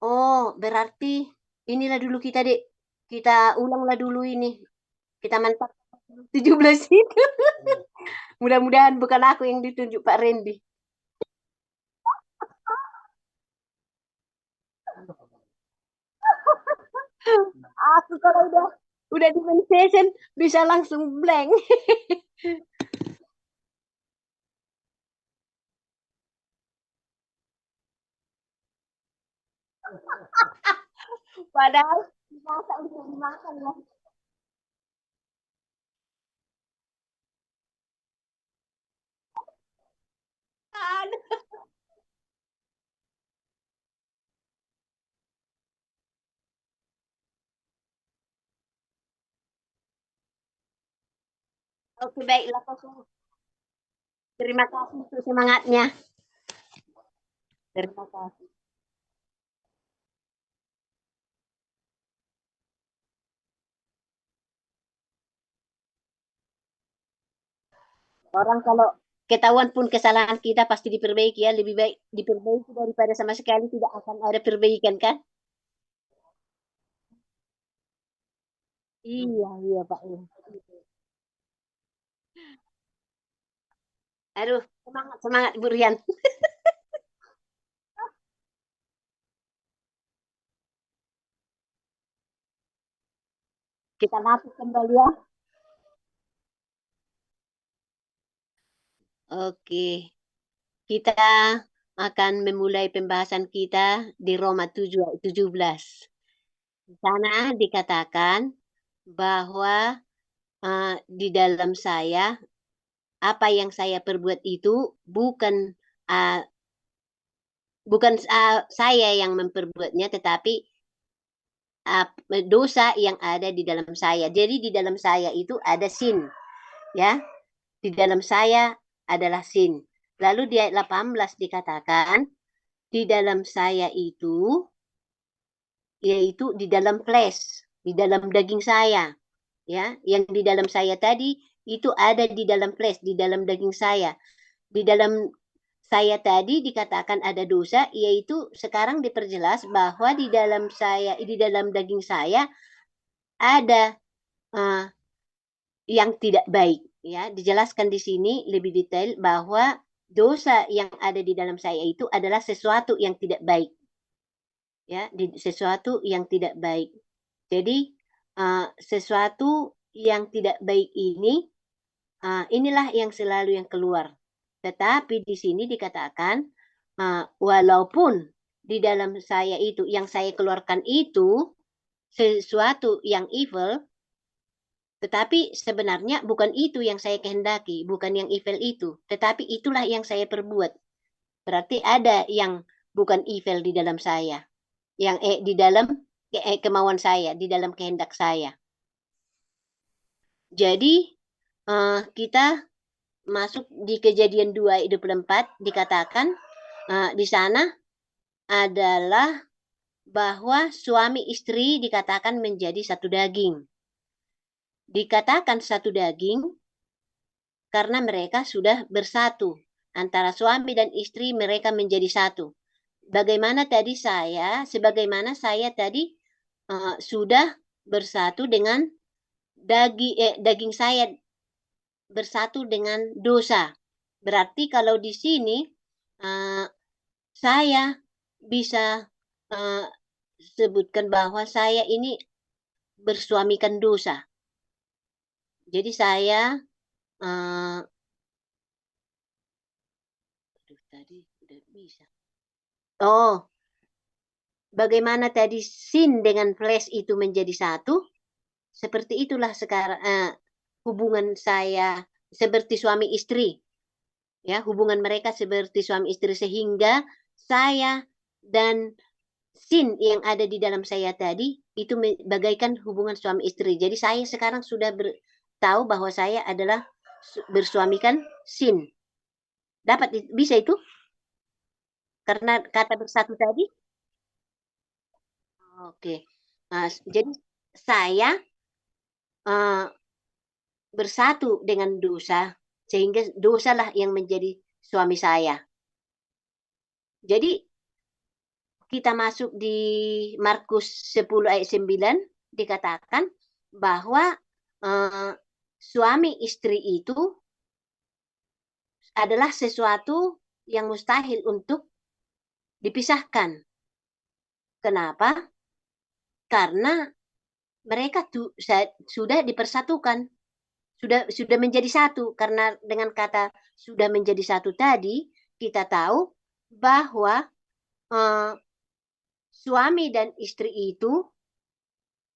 Oh, berarti inilah dulu kita dek, kita ulanglah dulu ini, kita mantap 17 itu. Mudah-mudahan bukan aku yang ditunjuk Pak Randy. Aku kalau udah di main session bisa langsung blank. Padahal dimasak untuk dimakan ya. Aduh. Oke, baiklah. Terima kasih untuk semangatnya. Terima kasih. Orang kalau ketahuan pun kesalahan kita pasti diperbaiki ya. Lebih baik diperbaiki daripada sama sekali tidak akan ada perbaikan kan? Iya, iya Pak. Iya. Aduh, semangat, semangat Bu Rian. Kita latih kembali ya. Oke, kita akan memulai pembahasan kita di Roma 7 ayat 17. Di sana dikatakan bahwa di dalam saya, apa yang saya perbuat itu bukan saya yang memperbuatnya, tetapi dosa yang ada di dalam saya. Jadi di dalam saya itu ada sin, ya. Di dalam saya adalah sin. Lalu di ayat 18 dikatakan di dalam saya itu, yaitu di dalam flesh, di dalam daging saya, ya. Yang di dalam saya tadi itu ada di dalam flesh, di dalam daging saya. Di dalam saya tadi dikatakan ada dosa, yaitu sekarang diperjelas bahwa di dalam saya, di dalam daging saya ada yang tidak baik. Ya, dijelaskan di sini lebih detail bahwa dosa yang ada di dalam saya itu adalah sesuatu yang tidak baik. Ya, sesuatu yang tidak baik. Jadi sesuatu yang tidak baik ini, inilah yang selalu yang keluar. Tetapi di sini dikatakan walaupun di dalam saya itu yang saya keluarkan itu sesuatu yang evil, tetapi sebenarnya bukan itu yang saya kehendaki, bukan yang evil itu, tetapi itulah yang saya perbuat. Berarti ada yang bukan evil di dalam saya, yang di dalam kemauan saya, di dalam kehendak saya. Jadi kita masuk di Kejadian 2 ayat 24 dikatakan di sana adalah bahwa suami istri dikatakan menjadi satu daging. Dikatakan satu daging karena mereka sudah bersatu. Antara suami dan istri mereka menjadi satu. Sebagaimana saya tadi sudah bersatu dengan daging saya bersatu dengan dosa. Berarti kalau di sini saya bisa sebutkan bahwa saya ini bersuamikan dosa. Jadi saya tadi udah bisa. Oh, bagaimana tadi sin dengan flesh itu menjadi satu? Seperti itulah sekarang hubungan saya seperti suami istri. Ya, hubungan mereka seperti suami istri sehingga saya dan sin yang ada di dalam saya tadi itu bagaikan hubungan suami istri. Jadi saya sekarang sudah tahu bahwa saya adalah bersuamikan sin. Bisa itu? Karena kata bersatu tadi. Oke. Jadi saya bersatu dengan dosa, sehingga dosalah yang menjadi suami saya. Jadi kita masuk di Markus 10 ayat 9 dikatakan bahwa suami istri itu adalah sesuatu yang mustahil untuk dipisahkan. Kenapa? Karena mereka sudah dipersatukan, sudah menjadi satu. Karena dengan kata sudah menjadi satu tadi, kita tahu bahwa suami dan istri itu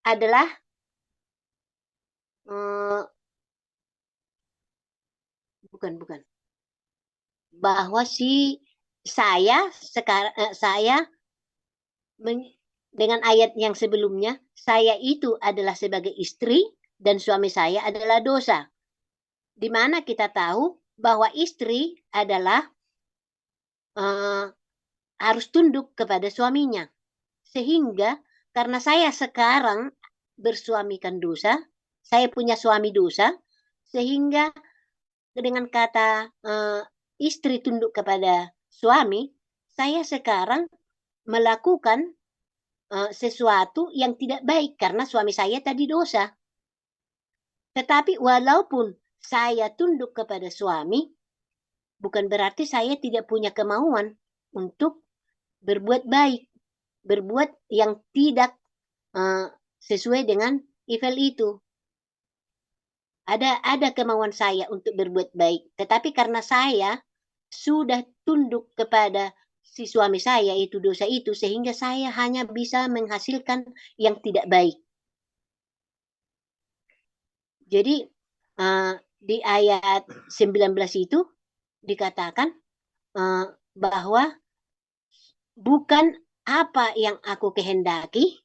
adalah bukan bahwa saya dengan ayat yang sebelumnya, saya itu adalah sebagai istri dan suami saya adalah dosa. di mana kita tahu bahwa istri adalah harus tunduk kepada suaminya. Sehingga karena saya sekarang bersuamikan dosa, saya punya suami dosa, sehingga dengan kata istri tunduk kepada suami, saya sekarang melakukan sesuatu yang tidak baik karena suami saya tadi dosa. Tetapi walaupun saya tunduk kepada suami, bukan berarti saya tidak punya kemauan untuk berbuat baik, berbuat yang tidak sesuai dengan evil itu. Ada kemauan saya untuk berbuat baik, tetapi karena saya sudah tunduk kepada si suami saya itu dosa itu, sehingga saya hanya bisa menghasilkan yang tidak baik. Jadi di ayat 19 itu dikatakan bahwa bukan apa yang aku kehendaki.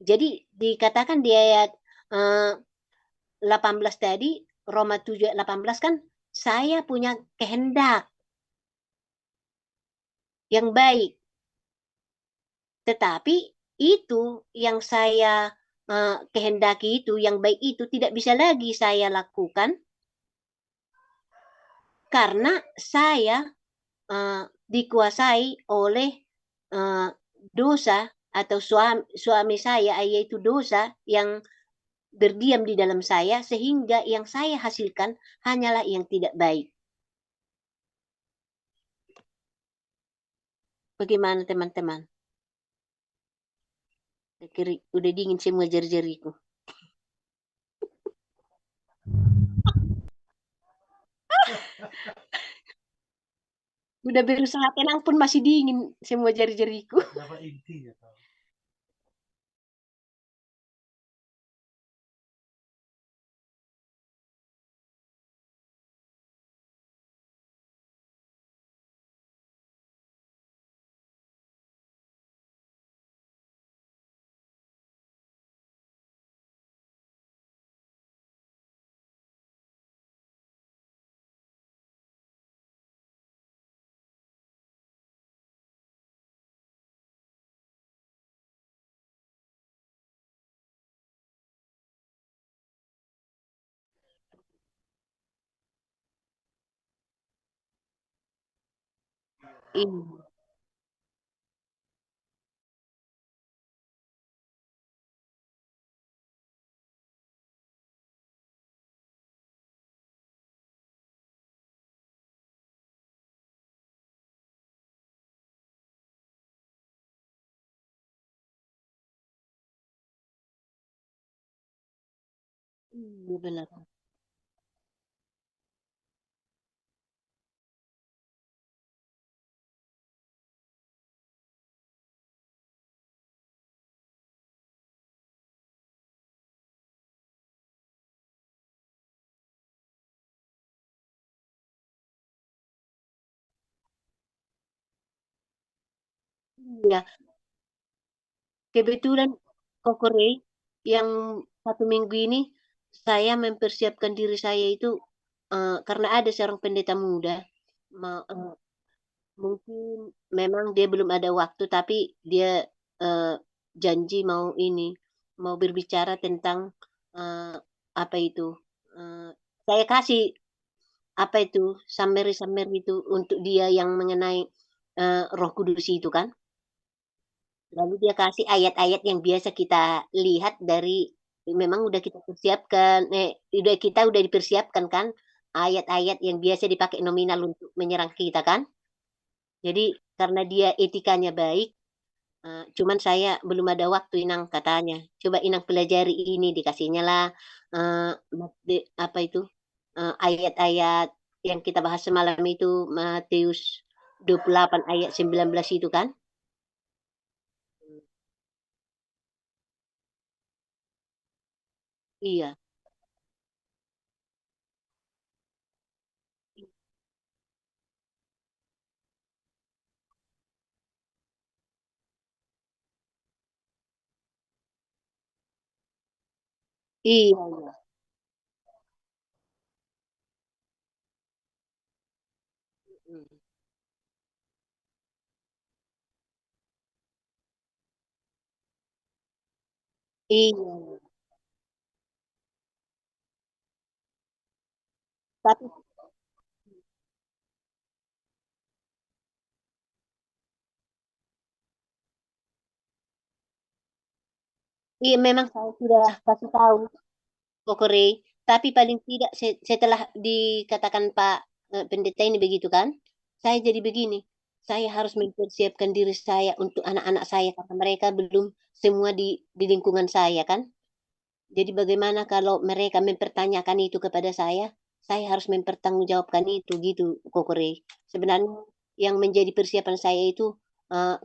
Jadi dikatakan di ayat 18 tadi, Roma 7 ayat 18 kan, saya punya kehendak yang baik. Tetapi itu yang saya kehendaki itu, yang baik itu tidak bisa lagi saya lakukan karena saya dikuasai oleh dosa atau suami saya, yaitu dosa yang berdiam di dalam saya, sehingga yang saya hasilkan hanyalah yang tidak baik. Bagaimana teman-teman? Udah dingin semua jari-jariku. Udah berusaha tenang pun masih dingin semua jari-jariku. Iya. Iya benar. Iya. Kebetulan Kokore yang 1 minggu ini saya mempersiapkan diri saya itu karena ada seorang pendeta muda, mungkin memang dia belum ada waktu, tapi dia janji mau berbicara tentang apa itu? Saya kasih apa itu summary itu untuk dia yang mengenai Roh Kudus itu kan. Lalu dia kasih ayat-ayat yang biasa kita lihat dari memang udah kita persiapkan, udah dipersiapkan kan ayat-ayat yang biasa dipakai nominal untuk menyerang kita kan. Jadi karena dia etikanya baik, cuman saya belum ada waktu Inang katanya. Coba Inang pelajari ini, dikasihnya lah apa itu ayat-ayat yang kita bahas semalam itu Matius 28 ayat 19 itu kan. Iya. Iya, iya. Iya. Tapi iya memang saya sudah kasih tahu Kokore, tapi paling tidak setelah dikatakan Pak Pendeta ini begitu kan, saya jadi begini. Saya harus mempersiapkan diri saya untuk anak-anak saya karena mereka belum semua di lingkungan saya kan. Jadi bagaimana kalau mereka mempertanyakan itu kepada saya harus mempertanggungjawabkan itu gitu, Kokore. Sebenarnya yang menjadi persiapan saya itu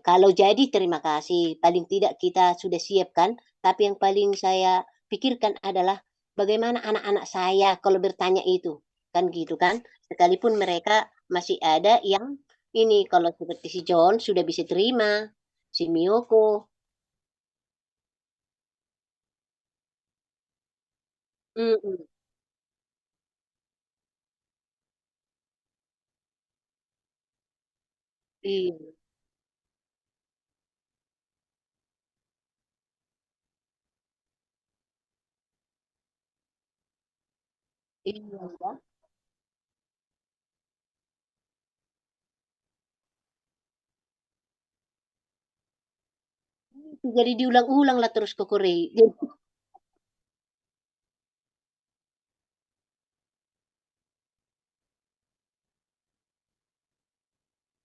kalau jadi terima kasih, paling tidak kita sudah siapkan. Tapi yang paling saya pikirkan adalah bagaimana anak-anak saya kalau bertanya itu, kan gitu kan? Sekalipun mereka masih ada yang ini kalau seperti si John sudah bisa terima, si Miyoko. Mm-mm. Iya, iya, ya. Jadi diulang-ulang lah terus ke Korea.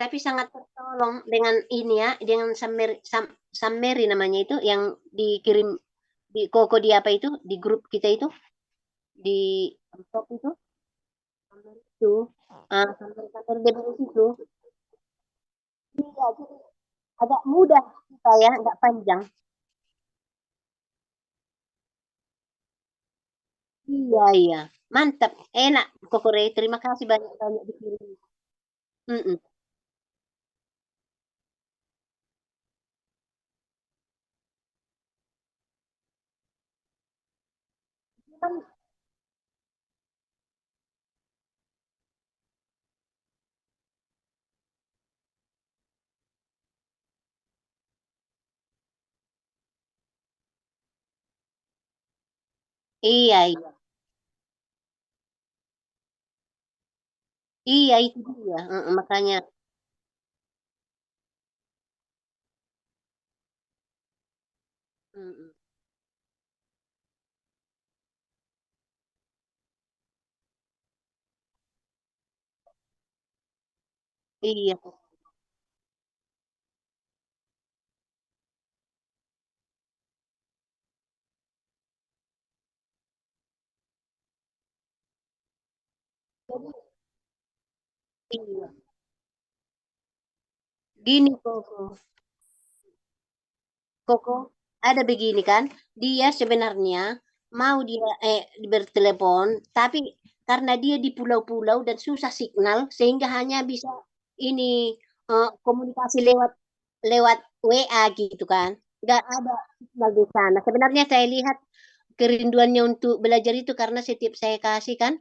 Tapi sangat tertolong dengan ini ya, dengan summary namanya itu yang dikirim di Koko di apa itu, di grup kita itu, di top itu, summary itu, summary DBS itu. Iya, jadi agak mudah kita ya, nggak panjang. Iya, iya. Mantap, enak Koko Rey. Terima kasih banyak-banyak dikirim. Mm-mm. Iya, iya. Iya, itu dia. Makanya, mm-mm. Iya. Jadi, iya. Gini, Koko. Koko, ada begini kan, dia sebenarnya mau dia bertelepon, tapi karena dia di pulau-pulau dan susah signal, sehingga hanya bisa ini komunikasi lewat lewat WA gitu kan, nggak ada signal di sana. Sebenarnya saya lihat kerinduannya untuk belajar itu karena setiap saya kasih kan,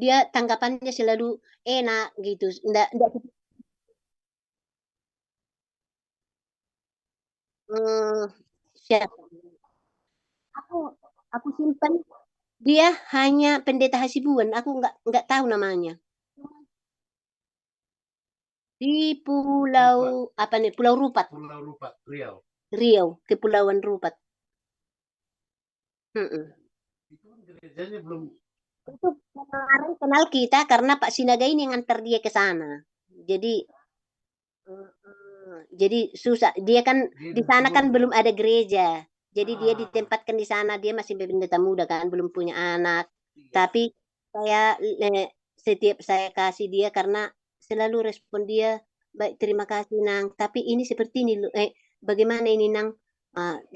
dia tanggapannya selalu enak gitu, nggak eh, siapa? Aku aku simpan. Dia hanya Pendeta Hasibuan, aku nggak tahu namanya. Di Pulau apa nih? Pulau Rupat, Pulau Rupat, Riau. Riau, Kepulauan Rupat. Mm-mm. Itu kan gerejanya belum. Itu kemarin kenal kita karena Pak Sinaga ini yang ngantar dia ke sana. Jadi jadi susah. Dia kan Dia di belum sana kan sebelum. belum ada gereja. Jadi dia Ah, ditempatkan di sana. Dia masih pendeta muda kan, belum punya anak. iya. Tapi saya setiap saya kasih dia karena selalu respon dia baik terima kasih Nang. Tapi ini seperti ini loh. Bagaimana ini Nang?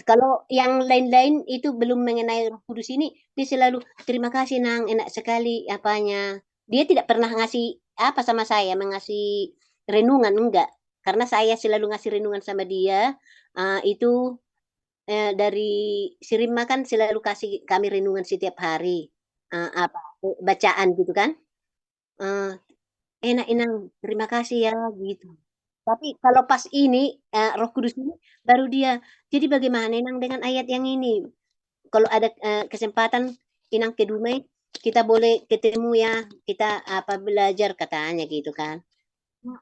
Kalau yang lain-lain itu belum mengenai Roh Kudus ini, dia selalu terima kasih Nang, enak sekali apanya. Dia tidak pernah ngasih apa sama saya, mengasih renungan enggak. Karena saya selalu ngasih renungan sama dia. Itu dari Sirima kan selalu kasih kami renungan setiap hari. Apa bacaan gitu kan. Eh, enak Inang, terima kasih ya gitu. Tapi kalau pas ini Roh Kudus ini baru dia. Jadi bagaimana Inang dengan ayat yang ini? kalau ada kesempatan Inang ke Dumai, kita boleh ketemu ya, kita belajar katanya gitu kan.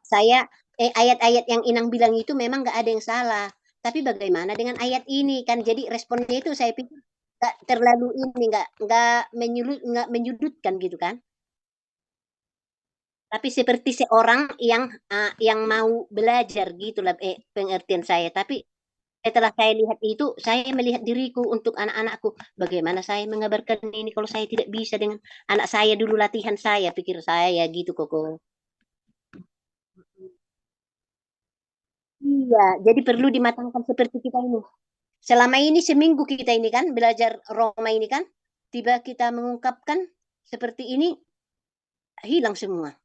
Saya ayat-ayat yang Inang bilang itu memang nggak ada yang salah, tapi bagaimana dengan ayat ini kan? Jadi responnya itu saya pikir nggak terlalu ini, nggak menyudutkan gitu kan. Tapi seperti seorang yang mau belajar gitulah pengertian saya. Tapi setelah saya lihat itu, saya melihat diriku untuk anak-anakku. Bagaimana saya mengabarkan ini kalau saya tidak bisa dengan anak saya dulu latihan saya, pikir saya gitu Koko. Iya, jadi perlu dimatangkan seperti kita ini. Selama ini seminggu kita ini kan belajar Roma ini kan, tiba kita mengungkapkan seperti ini, hilang semua.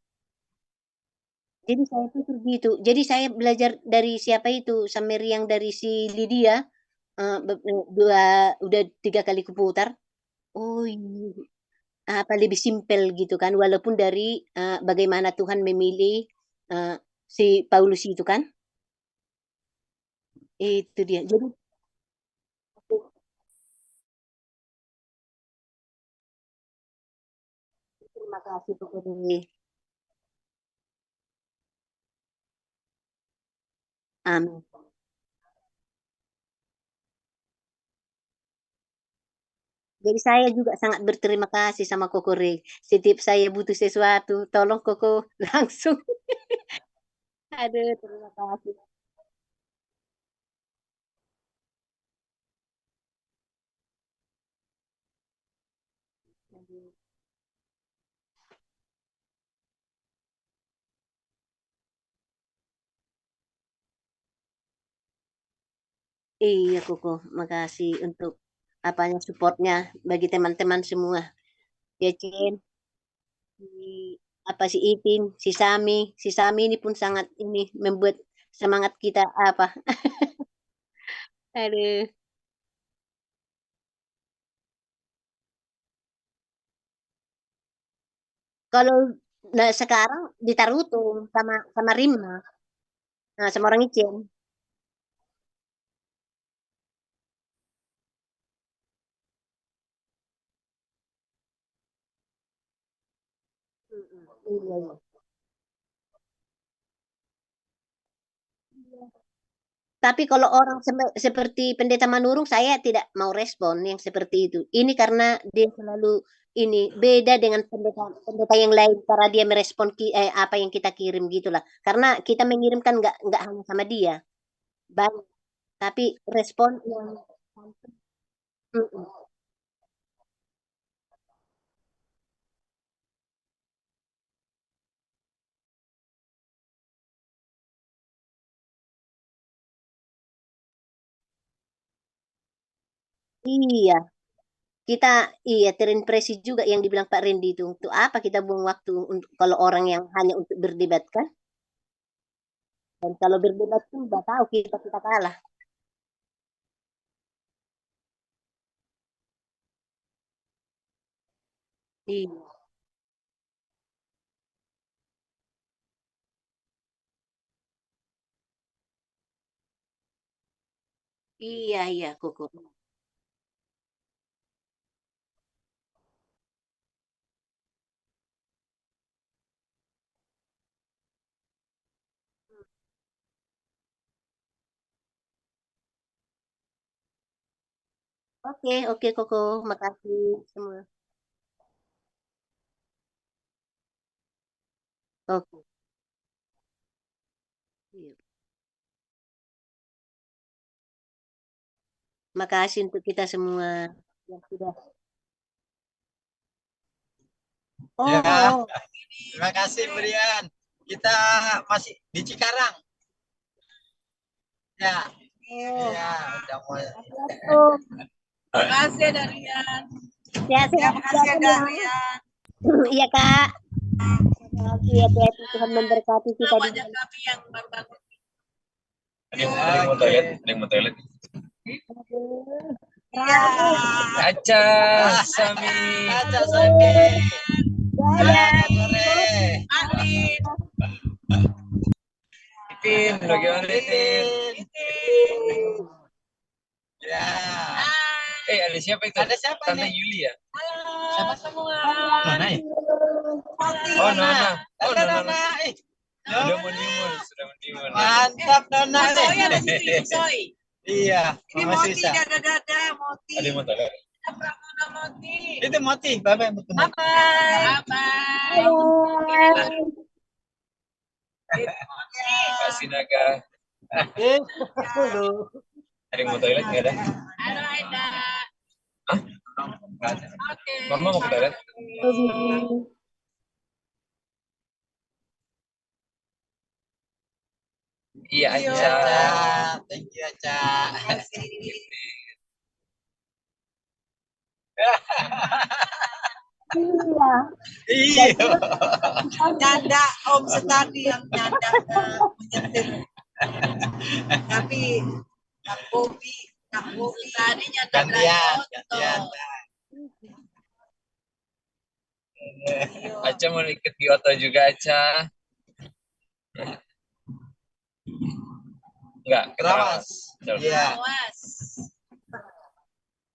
Jadi saya pikir gitu. Jadi saya belajar dari siapa itu, Samir yang dari si Lydia, udah 3 kali kuputar. Oh apa lebih simpel gitu kan, walaupun dari bagaimana Tuhan memilih si Paulus itu kan. Itu dia. Jadi terima kasih pokoknya. Amin. Jadi saya juga sangat berterima kasih sama Koko Rey. Setiap saya butuh sesuatu, tolong Koko langsung. Aduh, terima kasih. Iya Koko, makasih untuk supportnya bagi teman-teman semua. Ya Cin, si Ipin, si Sami ini pun sangat ini membuat semangat kita Aduh. Kalau sekarang di Tarutung sama Rima, sama orang Icen. Iya, iya. Tapi kalau orang seperti Pendeta Manurung, saya tidak mau respon yang seperti itu. Ini karena dia selalu ini beda dengan pendeta yang lain, cara dia merespon apa yang kita kirim gitulah. Karena kita mengirimkan nggak hanya sama dia, banyak. Tapi respon yang Mm-mm. Iya, kita terimpresi juga yang dibilang Pak Randy itu. Untuk apa kita buang waktu untuk kalau orang yang hanya untuk berdebat kan? Dan kalau berdebat pun udah tahu kita kalah. Iya, iya, Koko. Oke, Koko. Makasih semua. Oke. Iya. Makasih untuk kita semua yang sudah. Ya, Oh, terima kasih Brian. Kita masih di Cikarang. Ya, oh. ya, udah mulai. Oh, Terima kasih Darian. sehat-sehat Makasih ya. Darian. Iya, Kak. Iya, Tuhan memberkati kita di Banyak kami yang baru-baru. Ada yang mau toilet? Ada yang mau toilet? Iya. Caca, Sami. Caca, Sami. Dadah. Amin. Ipin, bagaimana Ipin? Ya. Ada Ada siapa itu? Ada siapa Tante ini? Yuli ya? Halo semua. Nona ya? Oh, Nona. Oh, Halo Nona. Nona. Sudah menimun, sudah menimun. Mantap Nona. Soy ada di situ, Soy. Iya, Ini Mama Moti, Sisa. dada, Moti. Ada motor. Pramona Moti. Itu Moti, Bapak yang bertemu. Bye. Kasih Naga. Halo. Ada yang mau toilet nggak ada? Halo Aida. Hah? Nggak ada. Oke. Mama mau ke toilet? Iya aja. Thank you Aca. Iya. Nyanda Om Setadi yang nyanda menyetir. Tapi Kak Bobi tadi nyanda Gantian. Aca mau ikut Kyoto juga, Aca. Enggak, Kerawas. Iya. Awas.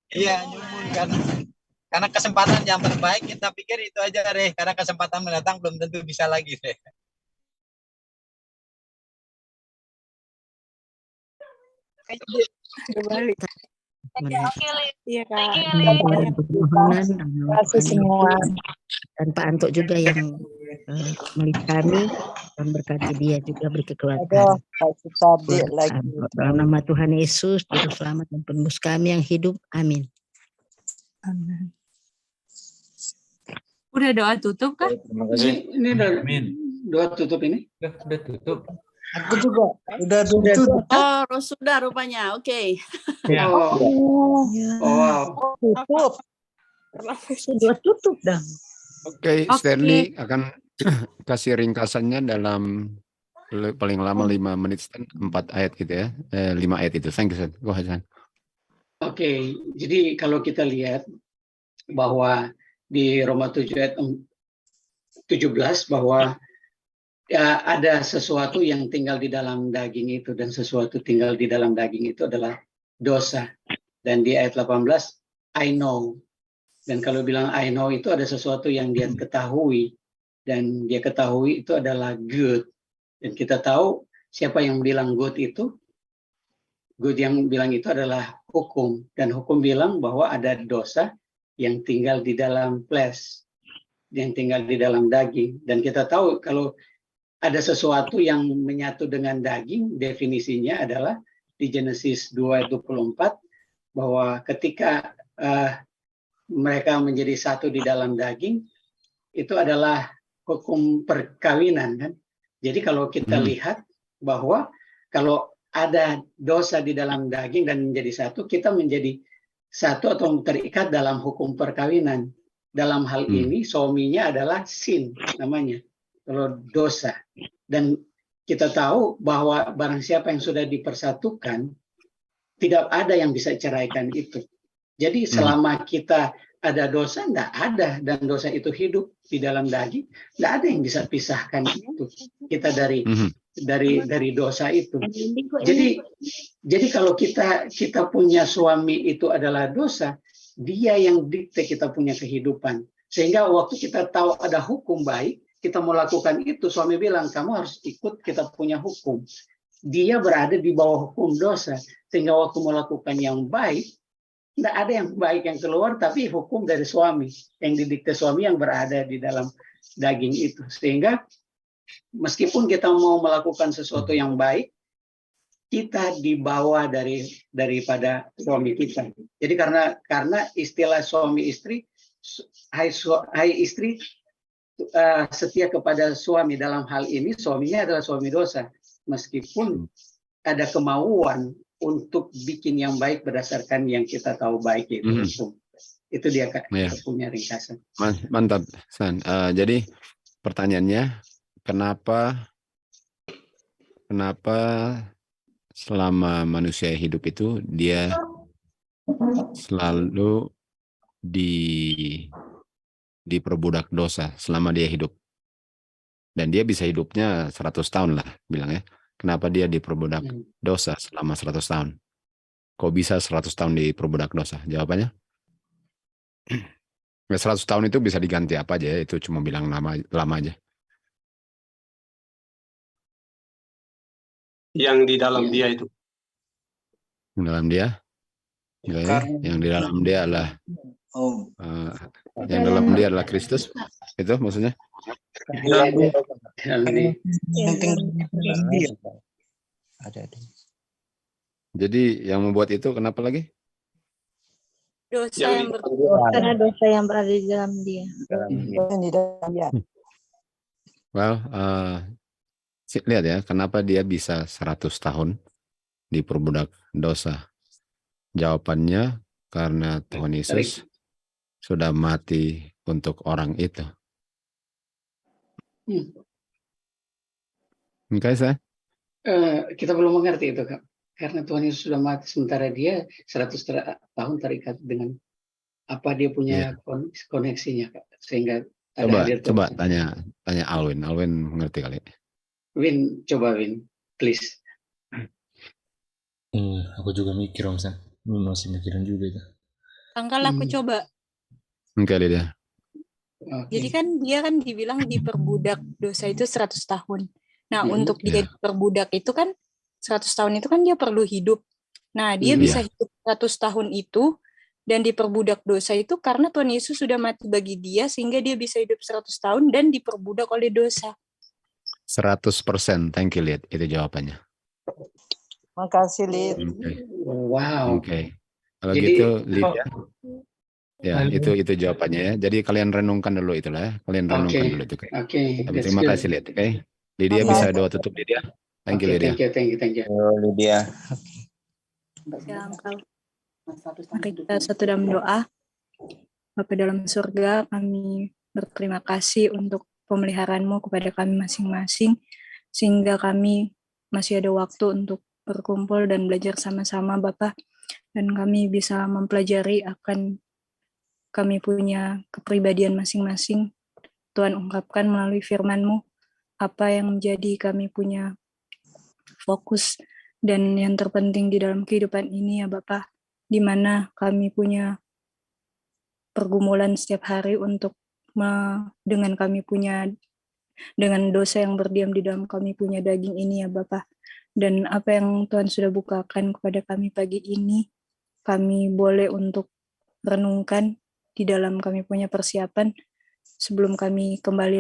Iya, nyumun karena kesempatan yang terbaik kita pikir itu aja deh, karena kesempatan mendatang belum tentu bisa lagi deh. Iya Kak. Permohonan kasih semua. Dan Pak Anto juga yang milik kami dan berkati dia juga beri kekuatan. Dalam nama Tuhan Yesus, Juru Selamat dan Penebus kami yang hidup. Amin. Amin. Udah doa tutup kan? Terima kasih. Ini udah doa tutup ini? Udah tutup. Aku juga udah tutup. Oh, sudah rupanya. Oke. Ya. Wow. Tutup. Sudah tutup dah. Oke, Stanley akan kasih ringkasannya dalam paling lama 5 menit, 4 ayat gitu ya. 5 ayat itu. Thank you, Go ahead, San. Oke, jadi kalau kita lihat bahwa di Roma 7 ayat 17 bahwa ya, ada sesuatu yang tinggal di dalam daging itu, dan sesuatu tinggal di dalam daging itu adalah dosa. Dan di ayat 18, I know. Dan kalau bilang I know itu ada sesuatu yang dia ketahui, dan dia ketahui itu adalah good. Dan kita tahu siapa yang bilang good itu? Good yang bilang itu adalah hukum. Dan hukum bilang bahwa ada dosa yang tinggal di dalam flesh, yang tinggal di dalam daging. Dan kita tahu kalau ada sesuatu yang menyatu dengan daging, definisinya adalah di Genesis 2 ayat 24, bahwa ketika mereka menjadi satu di dalam daging, itu adalah hukum perkawinan kan. Jadi kalau kita lihat bahwa kalau ada dosa di dalam daging dan menjadi satu, kita menjadi satu atau terikat dalam hukum perkawinan. Dalam hal ini suaminya adalah sin namanya, kalau dosa. Dan kita tahu bahwa barang siapa yang sudah dipersatukan, tidak ada yang bisa ceraikan itu. Jadi selama kita ada dosa, tidak ada, dan dosa itu hidup di dalam daging, tidak ada yang bisa pisahkan itu kita dari dosa itu. Jadi kalau kita punya suami itu adalah dosa, dia yang dikte kita punya kehidupan. Sehingga waktu kita tahu ada hukum baik, kita mau lakukan itu, suami bilang kamu harus ikut, kita punya hukum. Dia berada di bawah hukum dosa, sehingga waktu mau lakukan yang baik, tidak ada yang baik yang keluar, tapi hukum dari suami, yang didikte suami yang berada di dalam daging itu. Sehingga meskipun kita mau melakukan sesuatu yang baik, kita dibawa daripada suami kita. Jadi karena istilah suami istri, hai istri setia kepada suami, dalam hal ini suaminya adalah suami dosa, meskipun ada kemauan untuk bikin yang baik berdasarkan yang kita tahu baik itu hukum. Itu dia punya ringkasan. Mantap, San. Jadi pertanyaannya, kenapa selama manusia hidup itu dia selalu diperbudak dosa selama dia hidup, dan dia bisa hidupnya 100 tahun lah bilang ya. Kenapa dia diperbudak dosa selama 100 tahun? Kok bisa 100 tahun diperbudak dosa? Jawabannya Ya, 100 tahun itu bisa diganti apa aja ya, itu cuma bilang lama aja. Yang di dalam dia itu. Di dalam dia, yang di dalam dia adalah yang dalam dia adalah Kristus, itu maksudnya. Jadi yang membuat itu kenapa lagi? Karena dosa yang berada di dalam dia. Well, lihat ya, kenapa dia bisa 100 tahun diperbudak dosa. Jawabannya karena Tuhan Yesus sudah mati untuk orang itu. Oke, saya? Kita belum mengerti itu, Kak. Karena Tuhan Yesus sudah mati, sementara dia 100 tahun terikat dengan apa dia punya koneksinya, Kak. Sehingga Coba tanya Alwin. Alwin mengerti kali. Win, coba Win, please. Aku juga mikir, Om San. Masih mikirin juga itu. Angkal aku coba. Oke, Lydia. Jadi kan dia kan dibilang diperbudak dosa itu 100 tahun. Nah, untuk dia diperbudak itu kan 100 tahun itu kan dia perlu hidup. Nah, dia bisa hidup 100 tahun itu dan diperbudak dosa itu karena Tuhan Yesus sudah mati bagi dia sehingga dia bisa hidup 100 tahun dan diperbudak oleh dosa. 100%, thank you, Lid. Itu jawabannya. Makasih, Lid. Wow. Oke. Kalau gitu, Lydia. Ya, itu jawabannya ya. Jadi kalian renungkan dulu itulah ya. Kalian renungkan dulu itu. Oke. Terima kasih, Lid. Oke. Lydia bisa doa tutup, Lydia. Thank you, Lydia. Thank you. Lydia. Ya, Angkal. Mari kita satu dalam doa. Bapa dalam surga, kami berterima kasih untuk pemeliharaan-Mu kepada kami masing-masing, sehingga kami masih ada waktu untuk berkumpul dan belajar sama-sama, Bapak. Dan kami bisa mempelajari akan kami punya kepribadian masing-masing. Tuhan ungkapkan melalui firman-Mu apa yang menjadi kami punya fokus dan yang terpenting di dalam kehidupan ini ya Bapak, di mana kami punya pergumulan setiap hari untuk dengan dosa yang berdiam di dalam kami punya daging ini ya Bapak. Dan apa yang Tuhan sudah bukakan kepada kami pagi ini, kami boleh untuk renungkan di dalam kami punya persiapan sebelum kami kembali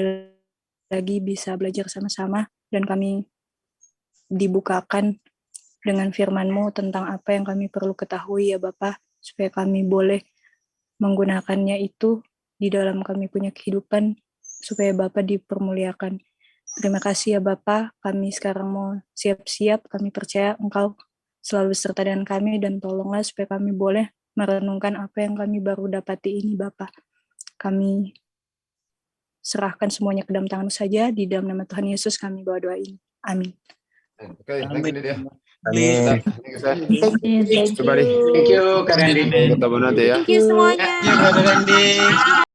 lagi bisa belajar sama-sama dan kami dibukakan dengan firman-Mu tentang apa yang kami perlu ketahui ya Bapak, supaya kami boleh menggunakannya itu di dalam kami punya kehidupan, supaya Bapak dipermuliakan. Terima kasih ya Bapak, kami sekarang mau siap-siap, kami percaya Engkau selalu beserta dengan kami, dan tolonglah supaya kami boleh merenungkan apa yang kami baru dapati ini Bapak. Kami serahkan semuanya ke dalam tangan saja, di dalam nama Tuhan Yesus kami bawa doa ini. Amin. Oke, thank you Lydia. Amin. Thank you, Kak Randy. Ketemu nanti ya. Thank you semuanya. Terima kasih, Randy.